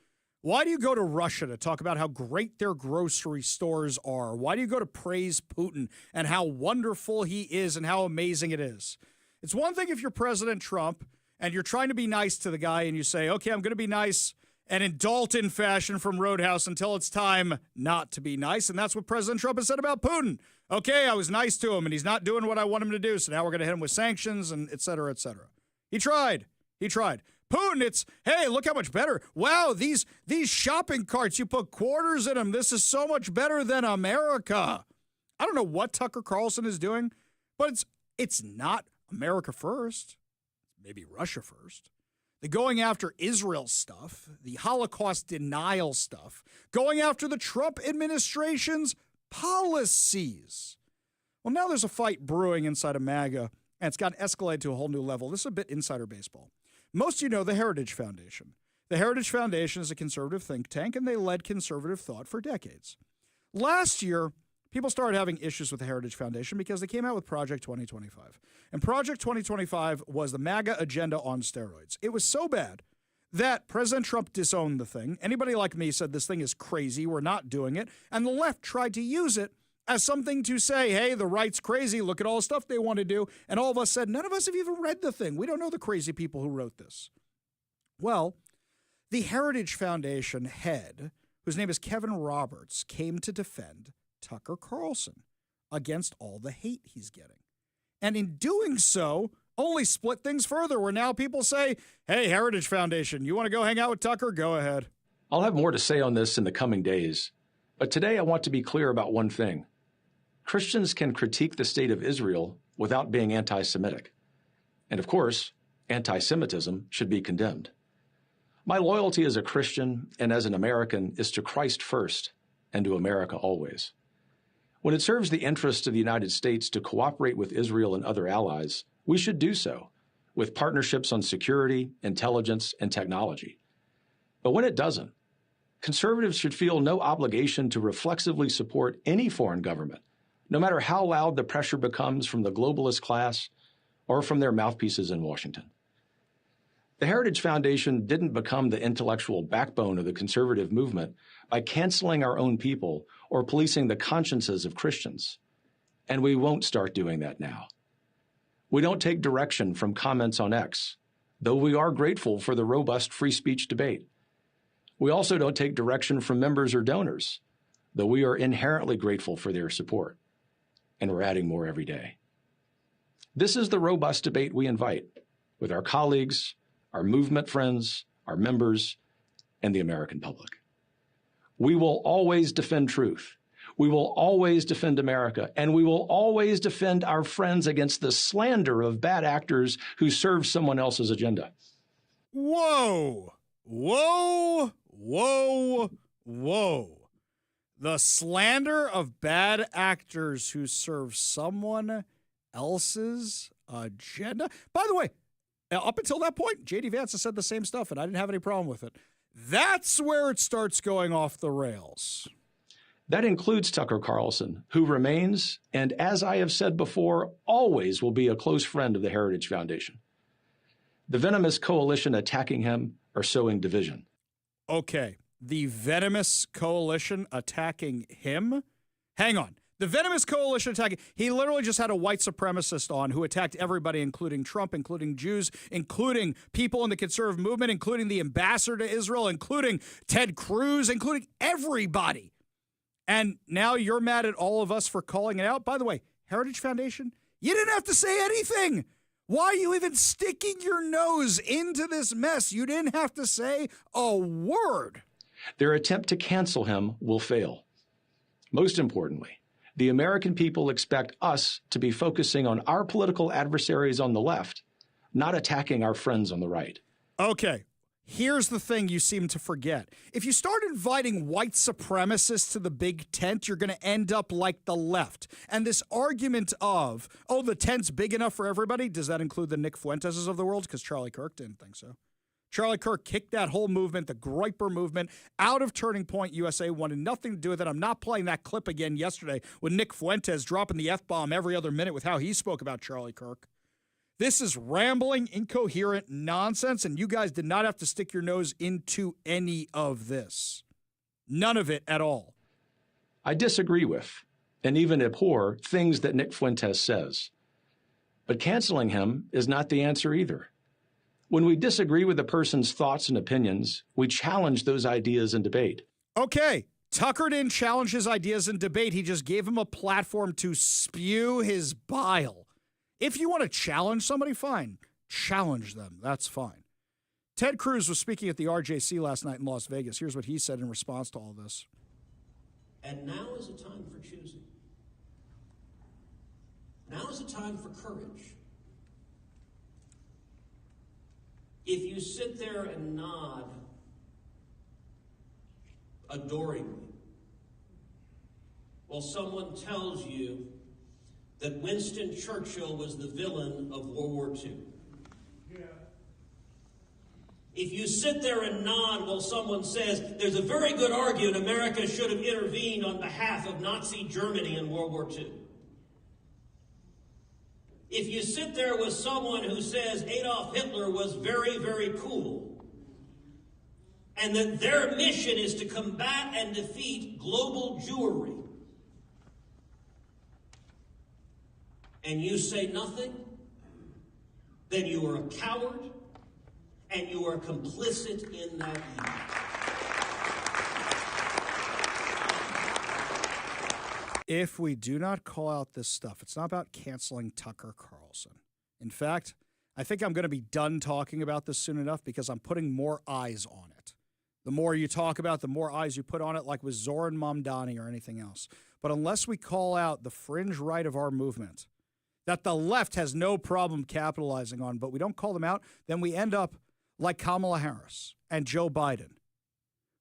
Why do you go to Russia to talk about how great their grocery stores are? Why do you go to praise Putin and how wonderful he is and how amazing it is? It's one thing if you're President Trump and you're trying to be nice to the guy and you say, okay, I'm going to be nice, and in Dalton fashion from Roadhouse until it's time not to be nice. And that's what President Trump has said about Putin. Okay, I was nice to him, and he's not doing what I want him to do, so now we're going to hit him with sanctions and et cetera, et cetera. He tried. Putin, it's, hey, look how much better. Wow, these shopping carts, you put quarters in them. This is so much better than America. I don't know what Tucker Carlson is doing, but it's not America first. Maybe Russia first. The going after Israel stuff, the Holocaust denial stuff, going after the Trump administration's policies. Well, now there's a fight brewing inside of MAGA, and it's gotten escalated to a whole new level. This is a bit insider baseball. Most of you know the Heritage Foundation. The Heritage Foundation is a conservative think tank, and they led conservative thought for decades. Last year, people started having issues with the Heritage Foundation because they came out with Project 2025. And Project 2025 was the MAGA agenda on steroids. It was so bad that President Trump disowned the thing. Anybody like me said this thing is crazy, we're not doing it. And the left tried to use it as something to say, hey, the right's crazy, look at all the stuff they want to do. And all of us said, none of us have even read the thing. We don't know the crazy people who wrote this. Well, the Heritage Foundation head, whose name is Kevin Roberts, came to defend Tucker Carlson against all the hate he's getting. And in doing so, only split things further, where now people say, hey, Heritage Foundation, you want to go hang out with Tucker? Go ahead. I'll have more to say on this in the coming days. But today I want to be clear about one thing. Christians can critique the state of Israel without being anti-Semitic. And of course, anti-Semitism should be condemned. My loyalty as a Christian and as an American is to Christ first and to America always. When it serves the interests of the United States to cooperate with Israel and other allies, we should do so, with partnerships on security, intelligence, and technology. But when it doesn't, conservatives should feel no obligation to reflexively support any foreign government, no matter how loud the pressure becomes from the globalist class or from their mouthpieces in Washington. The Heritage Foundation didn't become the intellectual backbone of the conservative movement by canceling our own people or policing the consciences of Christians. And we won't start doing that now. We don't take direction from comments on X, though we are grateful for the robust free speech debate. We also don't take direction from members or donors, though we are inherently grateful for their support. And we're adding more every day. This is the robust debate we invite with our colleagues, our movement friends, our members, and the American public. We will always defend truth. We will always defend America, and we will always defend our friends against the slander of bad actors who serve someone else's agenda. Whoa, whoa, whoa, whoa. The slander of bad actors who serve someone else's agenda. By the way, up until that point, J.D. Vance has said the same stuff, and I didn't have any problem with it. That's where it starts going off the rails. That includes Tucker Carlson, who remains, and as I have said before, always will be a close friend of the Heritage Foundation. The venomous coalition attacking him are sowing division. Okay, the venomous coalition attacking him? Hang on. The venomous coalition attacking, he literally just had a white supremacist on who attacked everybody, including Trump, including Jews, including people in the conservative movement, including the ambassador to Israel, including Ted Cruz, including everybody. And now you're mad at all of us for calling it out? By the way, Heritage Foundation, you didn't have to say anything. Why are you even sticking your nose into this mess? You didn't have to say a word. Their attempt to cancel him will fail. Most importantly, the American people expect us to be focusing on our political adversaries on the left, not attacking our friends on the right. Okay, here's the thing you seem to forget. If you start inviting white supremacists to the big tent, you're going to end up like the left. And this argument of, oh, the tent's big enough for everybody, does that include the Nick Fuenteses of the world? Because Charlie Kirk didn't think so. Charlie Kirk kicked that whole movement, the Groyper movement, out of Turning Point USA, wanted nothing to do with it. I'm not playing that clip again yesterday with Nick Fuentes dropping the F-bomb every other minute with how he spoke about Charlie Kirk. This is rambling, incoherent nonsense, and you guys did not have to stick your nose into any of this. None of it at all. I disagree with, and even abhor, things that Nick Fuentes says. But canceling him is not the answer either. When we disagree with a person's thoughts and opinions, we challenge those ideas in debate. Okay, Tucker didn't challenge his ideas in debate. He just gave him a platform to spew his bile. If you want to challenge somebody, fine. Challenge them. That's fine. Ted Cruz was speaking at the RJC last night in Las Vegas. Here's what he said in response to all this. And now is a time for choosing. Now is a time for courage. If you sit there and nod adoringly while someone tells you that Winston Churchill was the villain of World War II, if you sit there and nod while someone says there's a very good argument America should have intervened on behalf of Nazi Germany in World War II, if you sit there with someone who says Adolf Hitler was very, very cool, and that their mission is to combat and defeat global Jewry, and you say nothing, then you are a coward, and you are complicit in that evil. If we do not call out this stuff, it's not about canceling Tucker Carlson. In fact, I think I'm going to be done talking about this soon enough because I'm putting more eyes on it. The more you talk about, the more eyes you put on it, like with Zoran Mamdani or anything else. But unless we call out the fringe right of our movement that the left has no problem capitalizing on, but we don't call them out, then we end up like Kamala Harris and Joe Biden,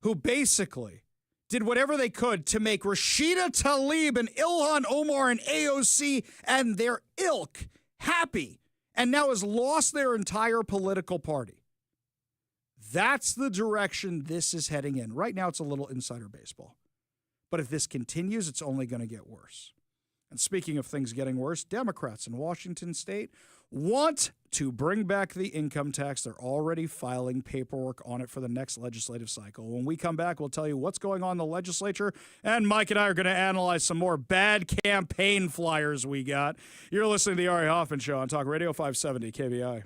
who basically did whatever they could to make Rashida Tlaib and Ilhan Omar and AOC and their ilk happy, and now has lost their entire political party. That's the direction this is heading in. Right now, it's a little insider baseball. But if this continues, it's only going to get worse. And speaking of things getting worse, Democrats in Washington state want to bring back the income tax. They're already filing paperwork on it for the next legislative cycle. When we come back, we'll tell you what's going on in the legislature, and Mike and I are going to analyze some more bad campaign flyers we got. You're listening to the Ari Hoffman Show on Talk Radio 570 KBI.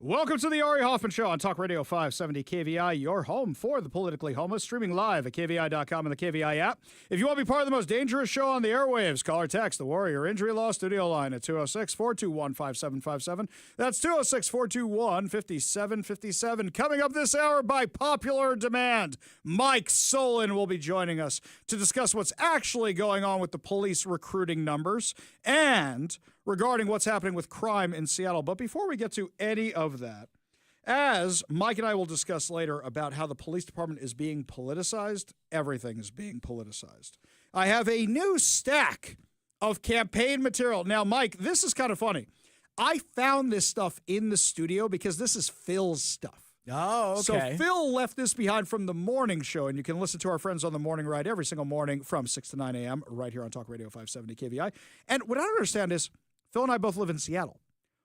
Welcome to the Ari Hoffman Show on Talk Radio 570 KVI, your home for the politically homeless, streaming live at KVI.com and the KVI app. If you want to be part of the most dangerous show on the airwaves, call or text the Warrior Injury Law Studio line at 206-421-5757. That's 206-421-5757. Coming up this hour by popular demand, Mike Solon will be joining us to discuss what's actually going on with the police recruiting numbers and regarding what's happening with crime in Seattle. But before we get to any of that, as Mike and I will discuss later about how the police department is being politicized, everything is being politicized. I have a new stack of campaign material. Now, Mike, this is kind of funny. I found this stuff in the studio because this is Phil's stuff. Oh, okay. So Phil left this behind from the morning show, and you can listen to our friends on the morning ride every single morning from 6 to 9 a.m. right here on Talk Radio 570 KVI. And what I don't understand is Phil and I both live in Seattle.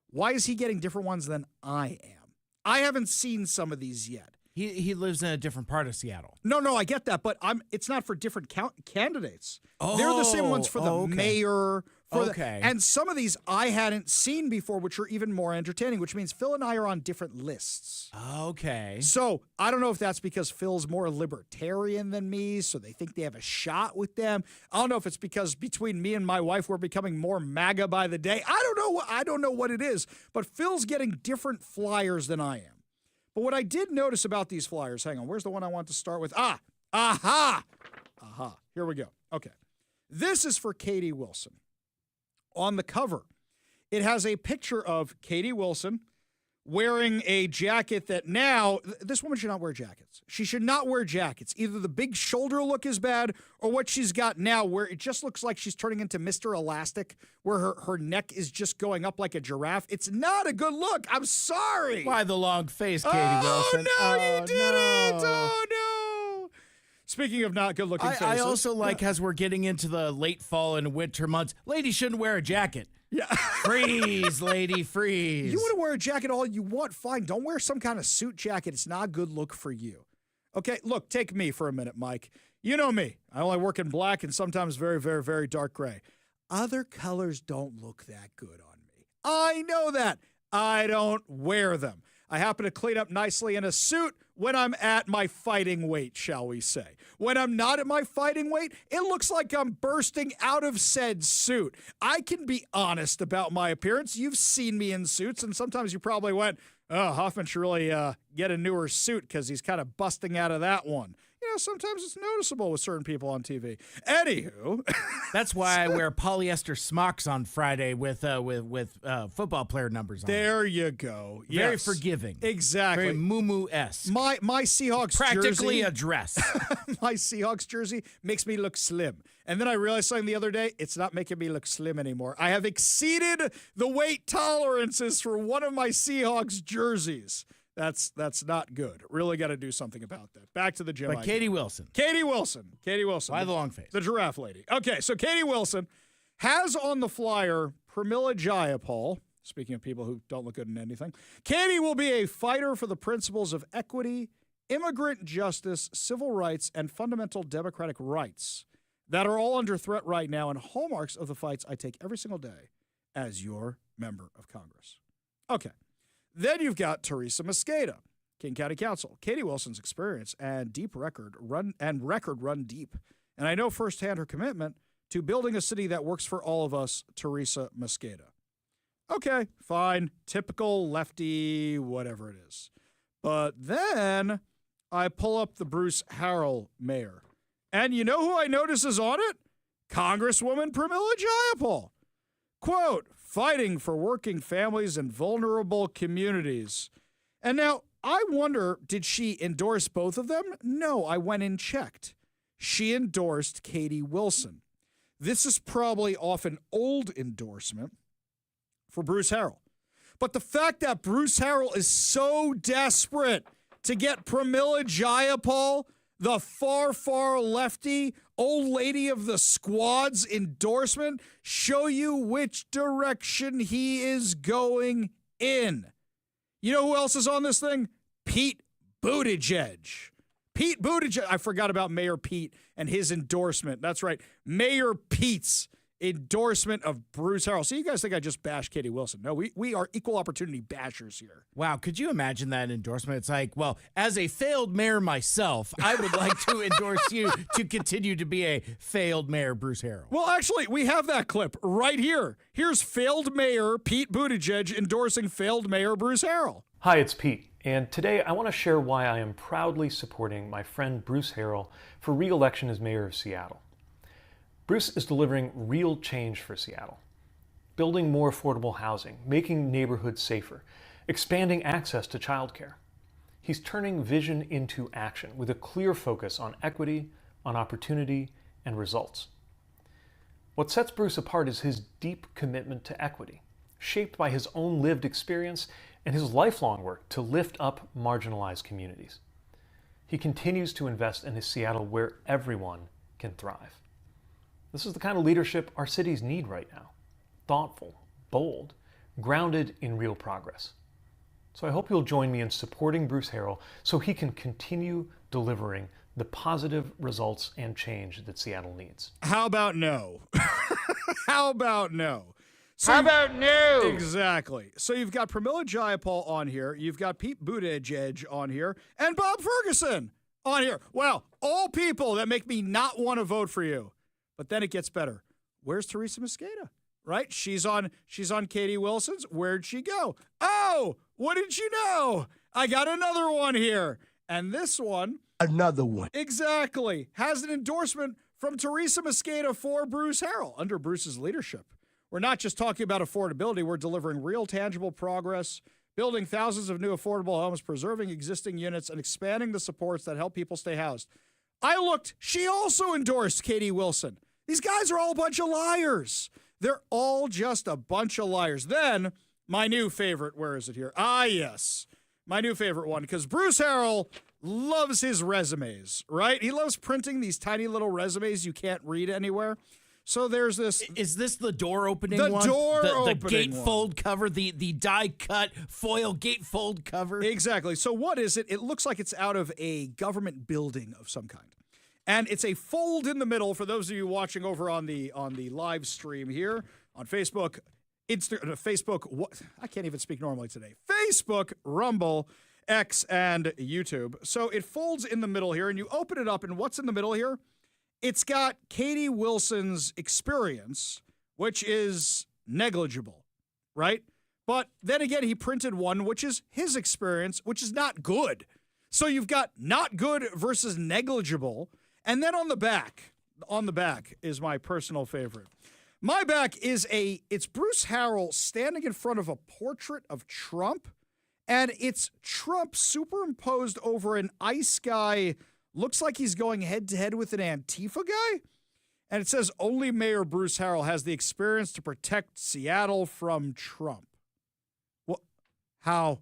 Why is he getting different ones than I am? I haven't seen some of these yet. He lives in a different part of Seattle. No, I get that, but it's not for different candidates. They're the same ones for the mayor. And some of these I hadn't seen before, which are even more entertaining, which means Phil and I are on different lists. Okay. So I don't know if that's because Phil's more libertarian than me, so they think they have a shot with them. I don't know if it's because between me and my wife, we're becoming more MAGA by the day. I don't know what it is, but Phil's getting different flyers than I am. But what I did notice about these flyers, hang on, where's the one I want to start with? Aha! Here we go. Okay. This is for Katie Wilson. On the cover, it has a picture of Katie Wilson wearing a jacket that now, this woman should not wear jackets. She should not wear jackets. Either the big shoulder look is bad or what she's got now where it just looks like she's turning into Mr. Elastic, where her neck is just going up like a giraffe. It's not a good look. I'm sorry. Why the long face, Katie Wilson? No, you didn't. Oh, no. Speaking of not good-looking faces. I also like, as we're getting into the late fall and winter months, ladies shouldn't wear a jacket. Yeah. Freeze, lady, freeze. You want to wear a jacket all you want, fine. Don't wear some kind of suit jacket. It's not a good look for you. Okay, look, take me for a minute, Mike. You know me. I only work in black and sometimes very, very, very dark gray. Other colors don't look that good on me. I know that. I don't wear them. I happen to clean up nicely in a suit when I'm at my fighting weight, shall we say. When I'm not at my fighting weight, it looks like I'm bursting out of said suit. I can be honest about my appearance. You've seen me in suits, and sometimes you probably went, oh, Hoffman should really get a newer suit because he's kind of busting out of that one. You know, sometimes it's noticeable with certain people on TV. Anywho. That's why I wear polyester smocks on Friday with football player numbers on There you go. Very Yes. forgiving. Exactly. Very moo-moo-esque. My Seahawks Practically jersey. a dress. My Seahawks jersey makes me look slim. And then I realized something the other day, it's not making me look slim anymore. I have exceeded the weight tolerances for one of my Seahawks jerseys. That's not good. Really got to do something about that. Back to the gym. But Katie Wilson. Katie Wilson. Why the long face? The giraffe lady. Okay, so Katie Wilson has on the flyer Pramila Jayapal. Speaking of people who don't look good in anything. Katie will be a fighter for the principles of equity, immigrant justice, civil rights, and fundamental democratic rights that are all under threat right now and hallmarks of the fights I take every single day as your member of Congress. Okay. Then you've got Teresa Mosqueda, King County Council. Katie Wilson's experience and record run deep. And I know firsthand her commitment to building a city that works for all of us, Teresa Mosqueda. Okay, fine. Typical lefty, whatever it is. But then I pull up the Bruce Harrell mayor. And you know who I notice is on it? Congresswoman Pramila Jayapal. Quote, fighting for working families and vulnerable communities. And now, I wonder, did she endorse both of them? No, I went and checked. She endorsed Katie Wilson. This is probably off an old endorsement for Bruce Harrell. But the fact that Bruce Harrell is so desperate to get Pramila Jayapal, the far, far lefty, old lady of the squad's endorsement, show you which direction he is going in. You know who else is on this thing? Pete Buttigieg. Pete Buttigieg. I forgot about Mayor Pete and his endorsement. That's right. Mayor Pete's endorsement of Bruce Harrell. So you guys think I just bashed Katie Wilson. No, we are equal opportunity bashers here. Wow, could you imagine that endorsement? It's like, well, as a failed mayor myself, I would like to endorse you to continue to be a failed mayor, Bruce Harrell. Well, actually, we have that clip right here. Here's failed mayor Pete Buttigieg endorsing failed mayor Bruce Harrell. Hi, it's Pete, and today I want to share why I am proudly supporting my friend Bruce Harrell for re-election as mayor of Seattle. Bruce is delivering real change for Seattle, building more affordable housing, making neighborhoods safer, expanding access to childcare. He's turning vision into action with a clear focus on equity, on opportunity, and results. What sets Bruce apart is his deep commitment to equity, shaped by his own lived experience and his lifelong work to lift up marginalized communities. He continues to invest in a Seattle where everyone can thrive. This is the kind of leadership our cities need right now. Thoughtful, bold, grounded in real progress. So I hope you'll join me in supporting Bruce Harrell so he can continue delivering the positive results and change that Seattle needs. How about no? How about no? So How about no? Exactly. So you've got Pramila Jayapal on here, you've got Pete Buttigieg on here, and Bob Ferguson on here. Wow, all people that make me not want to vote for you. But then it gets better. Where's Teresa Mosqueda? Right? She's on Katie Wilson's. Where'd she go? Oh, what did you know? I got another one here. And this one. Another one. Exactly. Has an endorsement from Teresa Mosqueda for Bruce Harrell under Bruce's leadership. We're not just talking about affordability. We're delivering real tangible progress, building thousands of new affordable homes, preserving existing units, and expanding the supports that help people stay housed. I looked. She also endorsed Katie Wilson. These guys are all a bunch of liars. They're all just a bunch of liars. Then, my new favorite, where is it here? Ah, yes. My new favorite one, because Bruce Harrell loves his resumes, right? He loves printing these tiny little resumes you can't read anywhere. So there's this. Is this the door opening one? The opening gatefold cover, the die-cut foil gatefold cover? Exactly. So what is it? It looks like it's out of a government building of some kind. And it's a fold in the middle for those of you watching over on the live stream here on Facebook, Facebook. I can't even speak normally today. Facebook, Rumble, X, and YouTube. So it folds in the middle here, and you open it up, and what's in the middle here? It's got Katie Wilson's experience, which is negligible, right? But then again, he printed one, which is his experience, which is not good. So you've got not good versus negligible. And then on the back is my personal favorite. My back is it's Bruce Harrell standing in front of a portrait of Trump, and it's Trump superimposed over an ice guy. Looks like he's going head to head with an Antifa guy. And it says only Mayor Bruce Harrell has the experience to protect Seattle from Trump. What? How?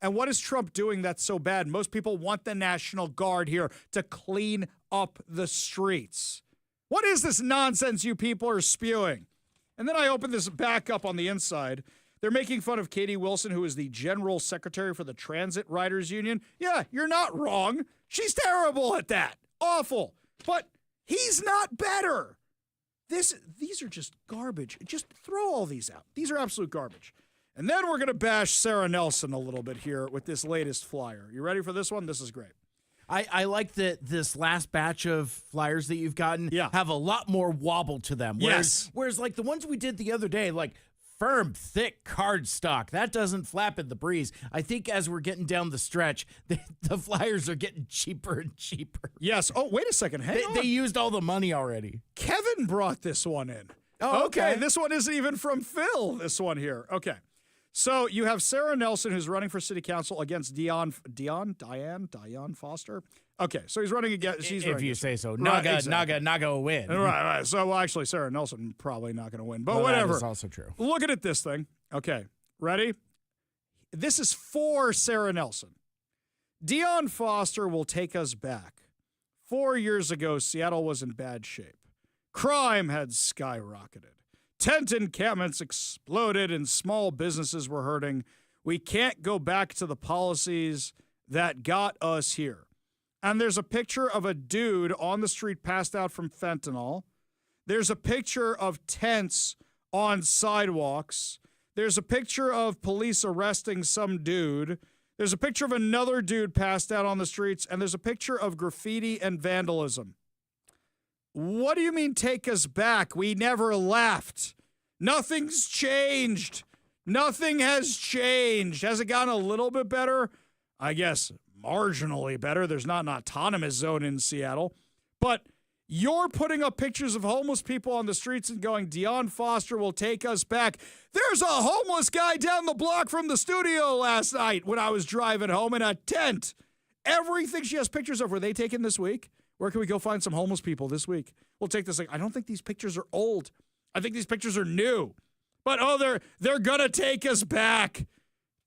And what is Trump doing that's so bad? Most people want the National Guard here to clean up the streets. What is this nonsense you people are spewing? And then I open this back up on the inside. They're making fun of Katie Wilson, who is the general secretary for the Transit Riders Union. Yeah, you're not wrong. She's terrible at that. Awful. But he's not better. These are just garbage. Just throw all these out. These are absolute garbage. And then we're going to bash Sarah Nelson a little bit here with this latest flyer. You ready for this one? This is great. I like that this last batch of flyers that you've gotten have a lot more wobble to them. Whereas like the ones we did the other day, like firm, thick cardstock, that doesn't flap in the breeze. I think as we're getting down the stretch, the flyers are getting cheaper and cheaper. Yes. Oh, wait a second. Hang on. They used all the money already. Kevin brought this one in. Oh, okay. This one isn't even from Phil, this one here. Okay. So you have Sarah Nelson, who's running for city council against Diane Foster. Okay, so he's running against. If you say so, Naga will win. Right. So well, actually, Sarah Nelson probably not going to win, but whatever. That is also true. Looking at this thing. Okay, ready? This is for Sarah Nelson. Diane Foster will take us back. 4 years ago, Seattle was in bad shape. Crime had skyrocketed. Tent encampments exploded and small businesses were hurting. We can't go back to the policies that got us here. And there's a picture of a dude on the street passed out from fentanyl. There's a picture of tents on sidewalks. There's a picture of police arresting some dude. There's a picture of another dude passed out on the streets, and there's a picture of graffiti and vandalism. What do you mean take us back? We never left. Nothing's changed. Nothing has changed. Has it gotten a little bit better? I guess marginally better. There's not an autonomous zone in Seattle. But you're putting up pictures of homeless people on the streets and going, Deion Foster will take us back. There's a homeless guy down the block from the studio last night when I was driving home in a tent. Everything she has pictures of, were they taken this week? Where can we go find some homeless people this week? We'll take this. I don't think these pictures are old. I think these pictures are new. But, they're going to take us back.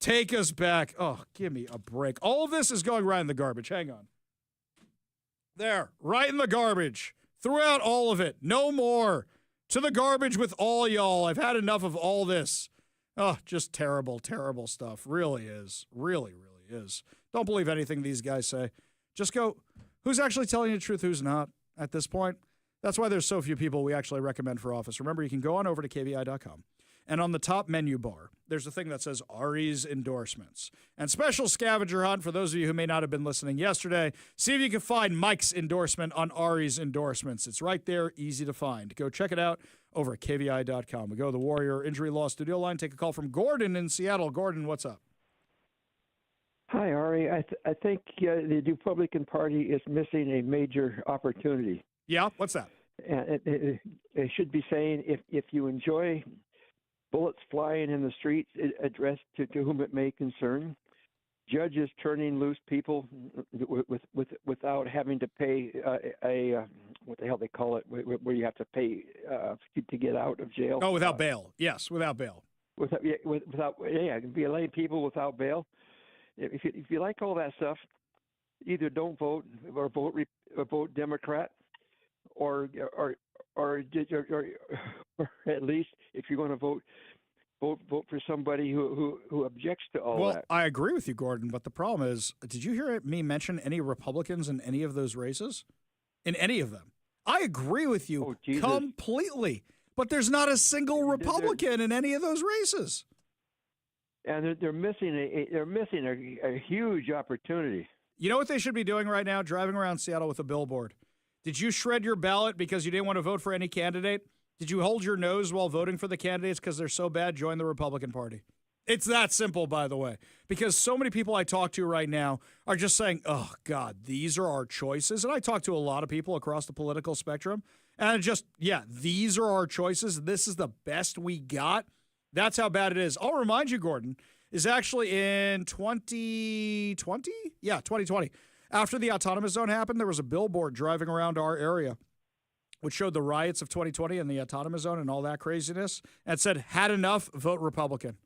Take us back. Oh, give me a break. All of this is going right in the garbage. Hang on. There, right in the garbage. Threw out all of it. No more. To the garbage with all y'all. I've had enough of all this. Oh, just terrible, terrible stuff. Really is. Really, really is. Don't believe anything these guys say. Just go, who's actually telling you the truth, who's not at this point? That's why there's so few people we actually recommend for office. Remember, you can go on over to kvi.com. And on the top menu bar, there's a thing that says Ari's endorsements. And special scavenger hunt for those of you who may not have been listening yesterday. See if you can find Mike's endorsement on Ari's endorsements. It's right there, easy to find. Go check it out over at kvi.com. We go to the Warrior Injury Law Studio line. Take a call from Gordon in Seattle. Gordon, what's up? Hi, Ari. I think the Republican Party is missing a major opportunity. Yeah, what's that? And it should be saying if you enjoy bullets flying in the streets addressed to whom it may concern, judges turning loose people without having to pay what the hell they call it, where you have to pay to get out of jail. Oh, without bail. Yes, without bail. Without be laying people without bail. If you like all that stuff, either don't vote or vote Democrat, or at least if you're going to vote for somebody who objects to all that. Well, I agree with you, Gordon, but the problem is, did you hear me mention any Republicans in any of those races? In any of them? I agree with you completely, but there's not a single Republican in any of those races. And they're missing a huge opportunity. You know what they should be doing right now? Driving around Seattle with a billboard. Did you shred your ballot because you didn't want to vote for any candidate? Did you hold your nose while voting for the candidates because they're so bad? Join the Republican Party. It's that simple, by the way, because so many people I talk to right now are just saying, oh, God, these are our choices. And I talk to a lot of people across the political spectrum, and these are our choices. This is the best we got. That's how bad it is. I'll remind you, Gordon, is actually in 2020? Yeah, 2020. After the autonomous zone happened, there was a billboard driving around our area which showed the riots of 2020 and the autonomous zone and all that craziness, and said, had enough, vote Republican.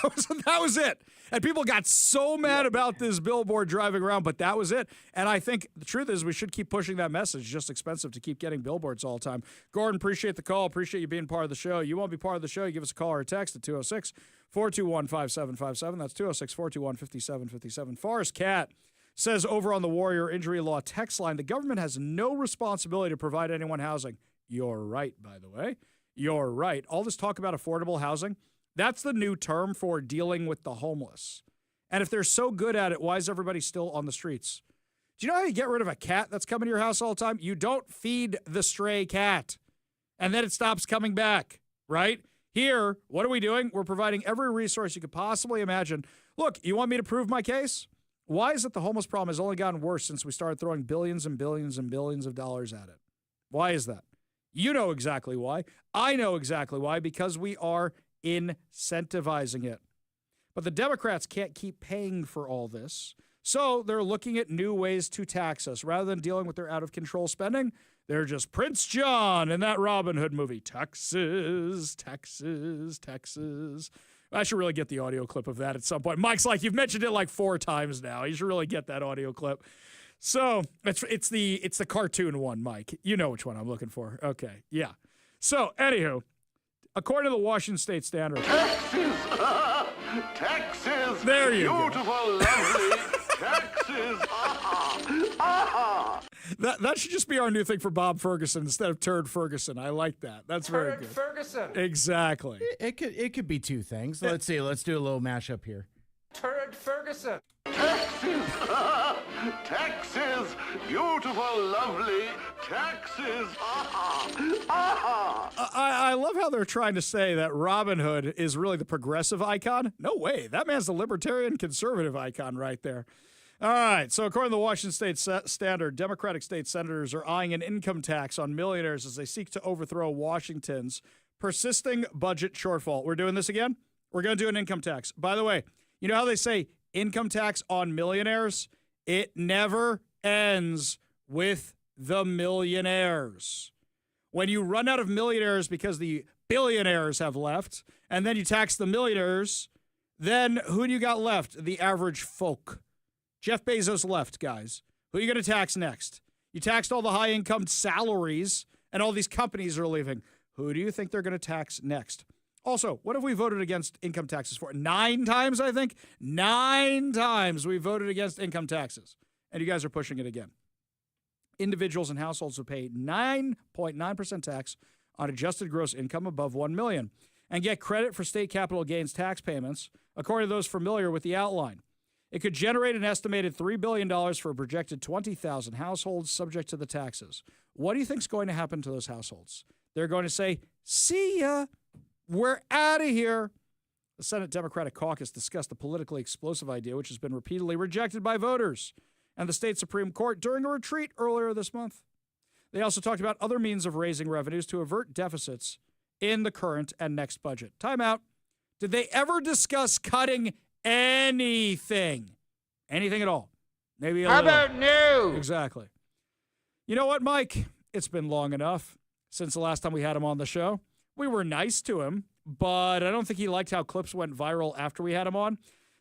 That was it. And people got so mad about this billboard driving around, but that was it. And I think the truth is we should keep pushing that message. It's just expensive to keep getting billboards all the time. Gordon, appreciate the call. Appreciate you being part of the show. You won't be part of the show, you give us a call or a text at 206-421-5757. That's 206-421-5757. Forrest Cat says over on the Warrior Injury Law text line, the government has no responsibility to provide anyone housing. You're right, by the way. You're right. All this talk about affordable housing, that's the new term for dealing with the homeless. And if they're so good at it, why is everybody still on the streets? Do you know how you get rid of a cat that's coming to your house all the time? You don't feed the stray cat, and then it stops coming back, right? Here, what are we doing? We're providing every resource you could possibly imagine. Look, you want me to prove my case? Why is it the homeless problem has only gotten worse since we started throwing billions and billions and billions of dollars at it? Why is that? You know exactly why. I know exactly why, because we are incentivizing it. But the Democrats can't keep paying for all this, so they're looking at new ways to tax us. Rather than dealing with their out-of-control spending, they're just Prince John in that Robin Hood movie. Texas, Texas, Texas. I should really get the audio clip of that at some point. Mike's like, you've mentioned it like 4 times now. You should really get that audio clip. So it's the cartoon one, Mike. You know which one I'm looking for. Okay, yeah. So, anywho, according to the Washington State Standard. Texas! Texas! There you Beautiful, go. lovely Texas! That should just be our new thing for Bob Ferguson instead of Turd Ferguson. I like that. That's very good. Ferguson. Exactly. It could be two things. Let's see. Let's do a little mashup here. Turd Ferguson. Taxes! Taxes! Beautiful, lovely taxes! I love how they're trying to say that Robin Hood is really the progressive icon. No way. That man's the libertarian conservative icon right there. All right. So according to the Washington State Standard, Democratic state senators are eyeing an income tax on millionaires as they seek to overthrow Washington's persisting budget shortfall. We're doing this again? We're going to do an income tax. By the way, you know how they say income tax on millionaires? It never ends with the millionaires. When you run out of millionaires because the billionaires have left, and then you tax the millionaires, then who do you got left? The average folk. Jeff Bezos left, guys. Who are you going to tax next? You taxed all the high-income salaries, and all these companies are leaving. Who do you think they're going to tax next? Also, what have we voted against income taxes for? 9 times, I think? 9 times we voted against income taxes. And you guys are pushing it again. Individuals and households will pay 9.9% tax on adjusted gross income above $1 million and get credit for state capital gains tax payments, according to those familiar with the outline. It could generate an estimated $3 billion for a projected 20,000 households subject to the taxes. What do you think is going to happen to those households? They're going to say, see ya. We're out of here. The Senate Democratic Caucus discussed the politically explosive idea, which has been repeatedly rejected by voters and the state Supreme Court during a retreat earlier this month. They also talked about other means of raising revenues to avert deficits in the current and next budget. Time out. Did they ever discuss cutting anything? Anything at all? Maybe a little. How about no? Exactly. You know what, Mike? It's been long enough since the last time we had him on the show. We were nice to him, but I don't think he liked how clips went viral after we had him on.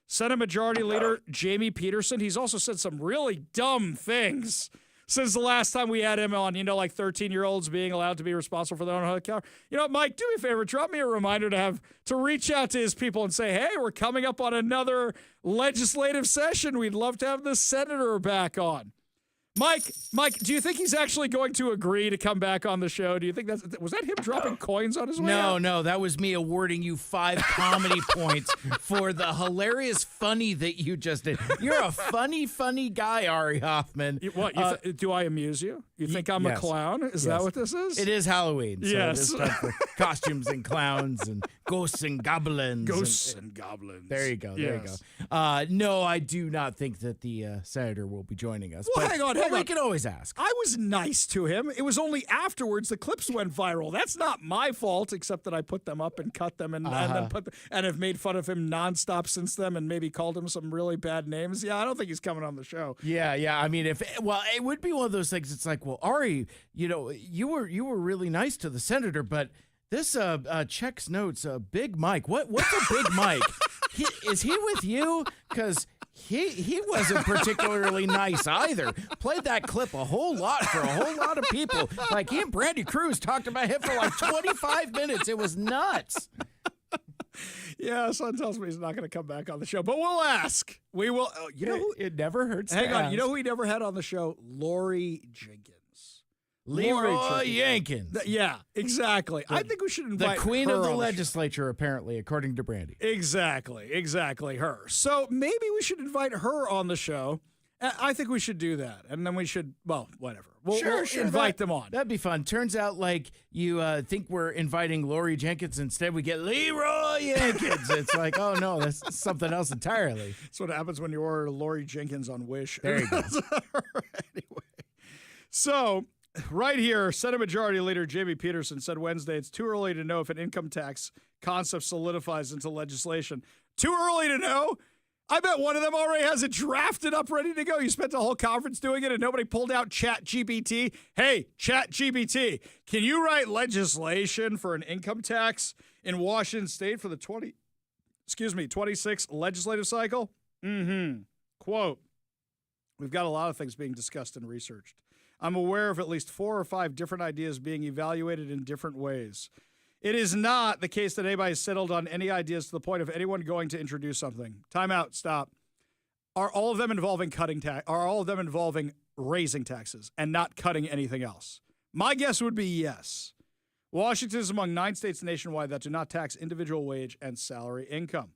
Senate Majority Leader Jamie Peterson, he's also said some really dumb things since the last time we had him on, you know, like 13-year-olds being allowed to be responsible for their own health care. You know what, Mike, do me a favor, drop me a reminder to reach out to his people and say, hey, we're coming up on another legislative session. We'd love to have the senator back on. Mike, do you think he's actually going to agree to come back on the show? Do you think was that him dropping coins on his way out? No, that was me awarding you 5 comedy points for the hilarious funny that you just did. You're a funny guy, Ari Hoffman. Do I amuse you? You think I'm a clown? Is that what this is? It is Halloween. So yes. It is time for costumes and clowns and ghosts and goblins. And goblins. There you go. There Yes. you go. No, I do not think that the senator will be joining us. Well, but hang on. we can always ask. I was nice to him. It was only afterwards the clips went viral. That's not my fault, except that I put them up and cut them and then and have made fun of him nonstop since then and maybe called him some really bad names. Yeah, I don't think he's coming on the show. Yeah. I mean, it would be one of those things. It's like, well, Ari, you know, you were really nice to the senator, but this checks notes. Big Mike. What's a Big Mike? Is he with you? Because he wasn't particularly nice either. Played that clip a whole lot for a whole lot of people. Like, he and Brandy Cruz talked about him for like 25 minutes. It was nuts. Yeah, son tells me he's not going to come back on the show, but we'll ask. We will. You know, it never hurts. Hang on. You know who we never had on the show? Lori Jenkins. Leroy Jenkins. Yeah, exactly. I think we should invite the queen her of the on legislature, apparently, according to Brandy. Exactly, her. So maybe we should invite her on the show. I think we should do that, and then we should. Well, whatever. We'll invite them on. That'd be fun. Turns out, like, you think we're inviting Lori Jenkins, instead we get Leroy Jenkins. It's like, oh no, that's something else entirely. That's what happens when you order Lori Jenkins on Wish. There you go. Anyway, so. Right here, Senate Majority Leader Jamie Peterson said Wednesday it's too early to know if an income tax concept solidifies into legislation. Too early to know? I bet one of them already has it drafted up, ready to go. You spent the whole conference doing it and nobody pulled out ChatGPT. Hey, ChatGPT, can you write legislation for an income tax in Washington State for the 26th legislative cycle? Quote, we've got a lot of things being discussed and researched. I'm aware of at least 4 or 5 different ideas being evaluated in different ways. It is not the case that anybody has settled on any ideas to the point of anyone going to introduce something. Time out. Stop. Are all of them involving Are all of them involving raising taxes and not cutting anything else? My guess would be yes. Washington is among 9 states nationwide that do not tax individual wage and salary income.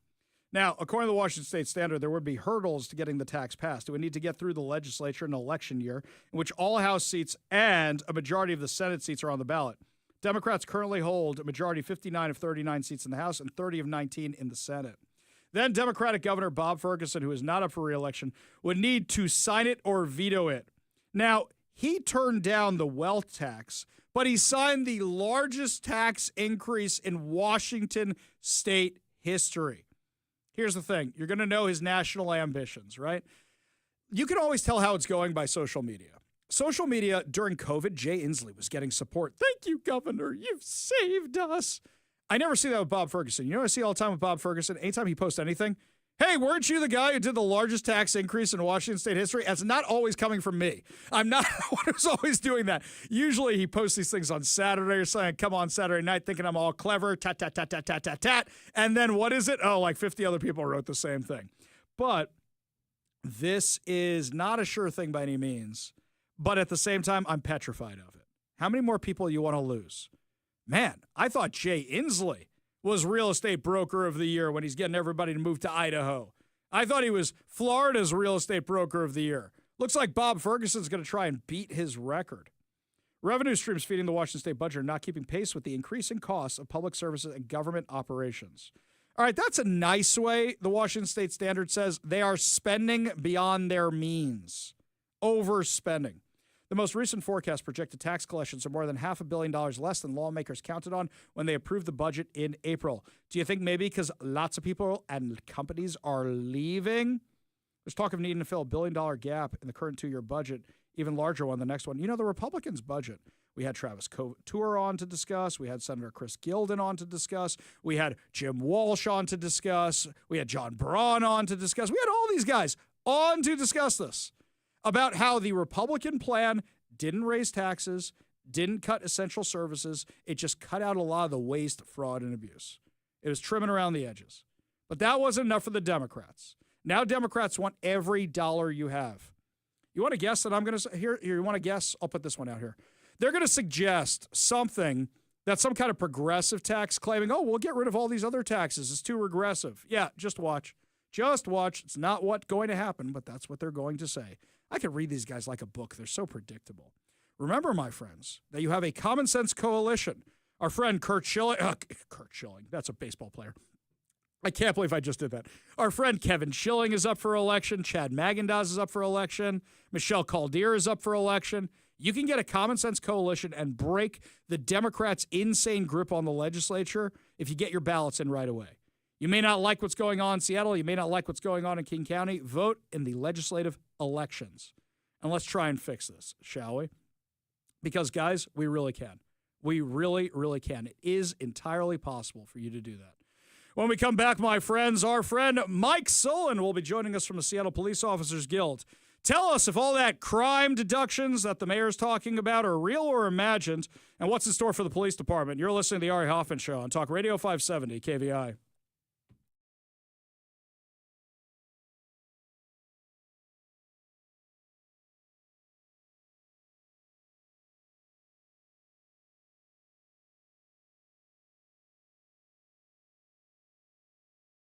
Now, according to the Washington State Standard, there would be hurdles to getting the tax passed. It would need to get through the legislature in an election year in which all House seats and a majority of the Senate seats are on the ballot. Democrats currently hold a majority of 59 of 39 seats in the House and 30 of 19 in the Senate. Then Democratic Governor Bob Ferguson, who is not up for re-election, would need to sign it or veto it. Now, he turned down the wealth tax, but he signed the largest tax increase in Washington state history. Here's the thing. You're going to know his national ambitions, right? You can always tell how it's going by social media. Social media during COVID, Jay Inslee was getting support. Thank you, Governor. You've saved us. I never see that with Bob Ferguson. You know what I see all the time with Bob Ferguson? Anytime he posts anything, hey, weren't you the guy who did the largest tax increase in Washington state history? That's not always coming from me. I'm not the one who's always doing that. Usually he posts these things on Saturday or something. Come on Saturday night thinking I'm all clever. Tat, tat, tat, tat, tat, tat, tat. And then what is it? Oh, like 50 other people wrote the same thing. But this is not a sure thing by any means. But at the same time, I'm petrified of it. How many more people you want to lose? Man, I thought Jay Inslee was real estate broker of the year when he's getting everybody to move to Idaho. I thought he was Florida's real estate broker of the year. Looks like Bob Ferguson's going to try and beat his record. Revenue streams feeding the Washington state budget are not keeping pace with the increasing costs of public services and government operations. All right, that's a nice way the Washington State Standard says they are spending beyond their means. Overspending. The most recent forecast projected tax collections are more than $500 million less than lawmakers counted on when they approved the budget in April. Do you think maybe because lots of people and companies are leaving? There's talk of needing to fill $1 billion gap in the current 2-year budget, even larger one, the next one. You know, the Republicans' budget. We had Travis Couture on to discuss. We had Senator Chris Gilden on to discuss. We had Jim Walsh on to discuss. We had John Braun on to discuss. We had all these guys on to discuss this, about how the Republican plan didn't raise taxes, didn't cut essential services. It just cut out a lot of the waste, fraud, and abuse. It was trimming around the edges. But that wasn't enough for the Democrats. Now Democrats want every dollar you have. You want to guess that I'm going to say? Here, you want to guess? I'll put this one out here. They're going to suggest something that's some kind of progressive tax claiming, oh, we'll get rid of all these other taxes. It's too regressive. Yeah, just watch. Just watch. It's not what's going to happen, but that's what they're going to say. I could read these guys like a book. They're so predictable. Remember, my friends, that you have a common sense coalition. Our friend Kurt Schilling, that's a baseball player. I can't believe I just did that. Our friend Kevin Schilling is up for election. Chad Magendas is up for election. Michelle Caldeer is up for election. You can get a common sense coalition and break the Democrats' insane grip on the legislature if you get your ballots in right away. You may not like what's going on in Seattle. You may not like what's going on in King County. Vote in the legislative elections. And let's try and fix this, shall we? Because, guys, we really can. We really, really can. It is entirely possible for you to do that. When we come back, my friends, our friend Mike Sullen will be joining us from the Seattle Police Officers Guild. Tell us if all that crime deductions that the mayor's talking about are real or imagined, and what's in store for the police department. You're listening to the Ari Hoffman Show on Talk Radio 570 KVI.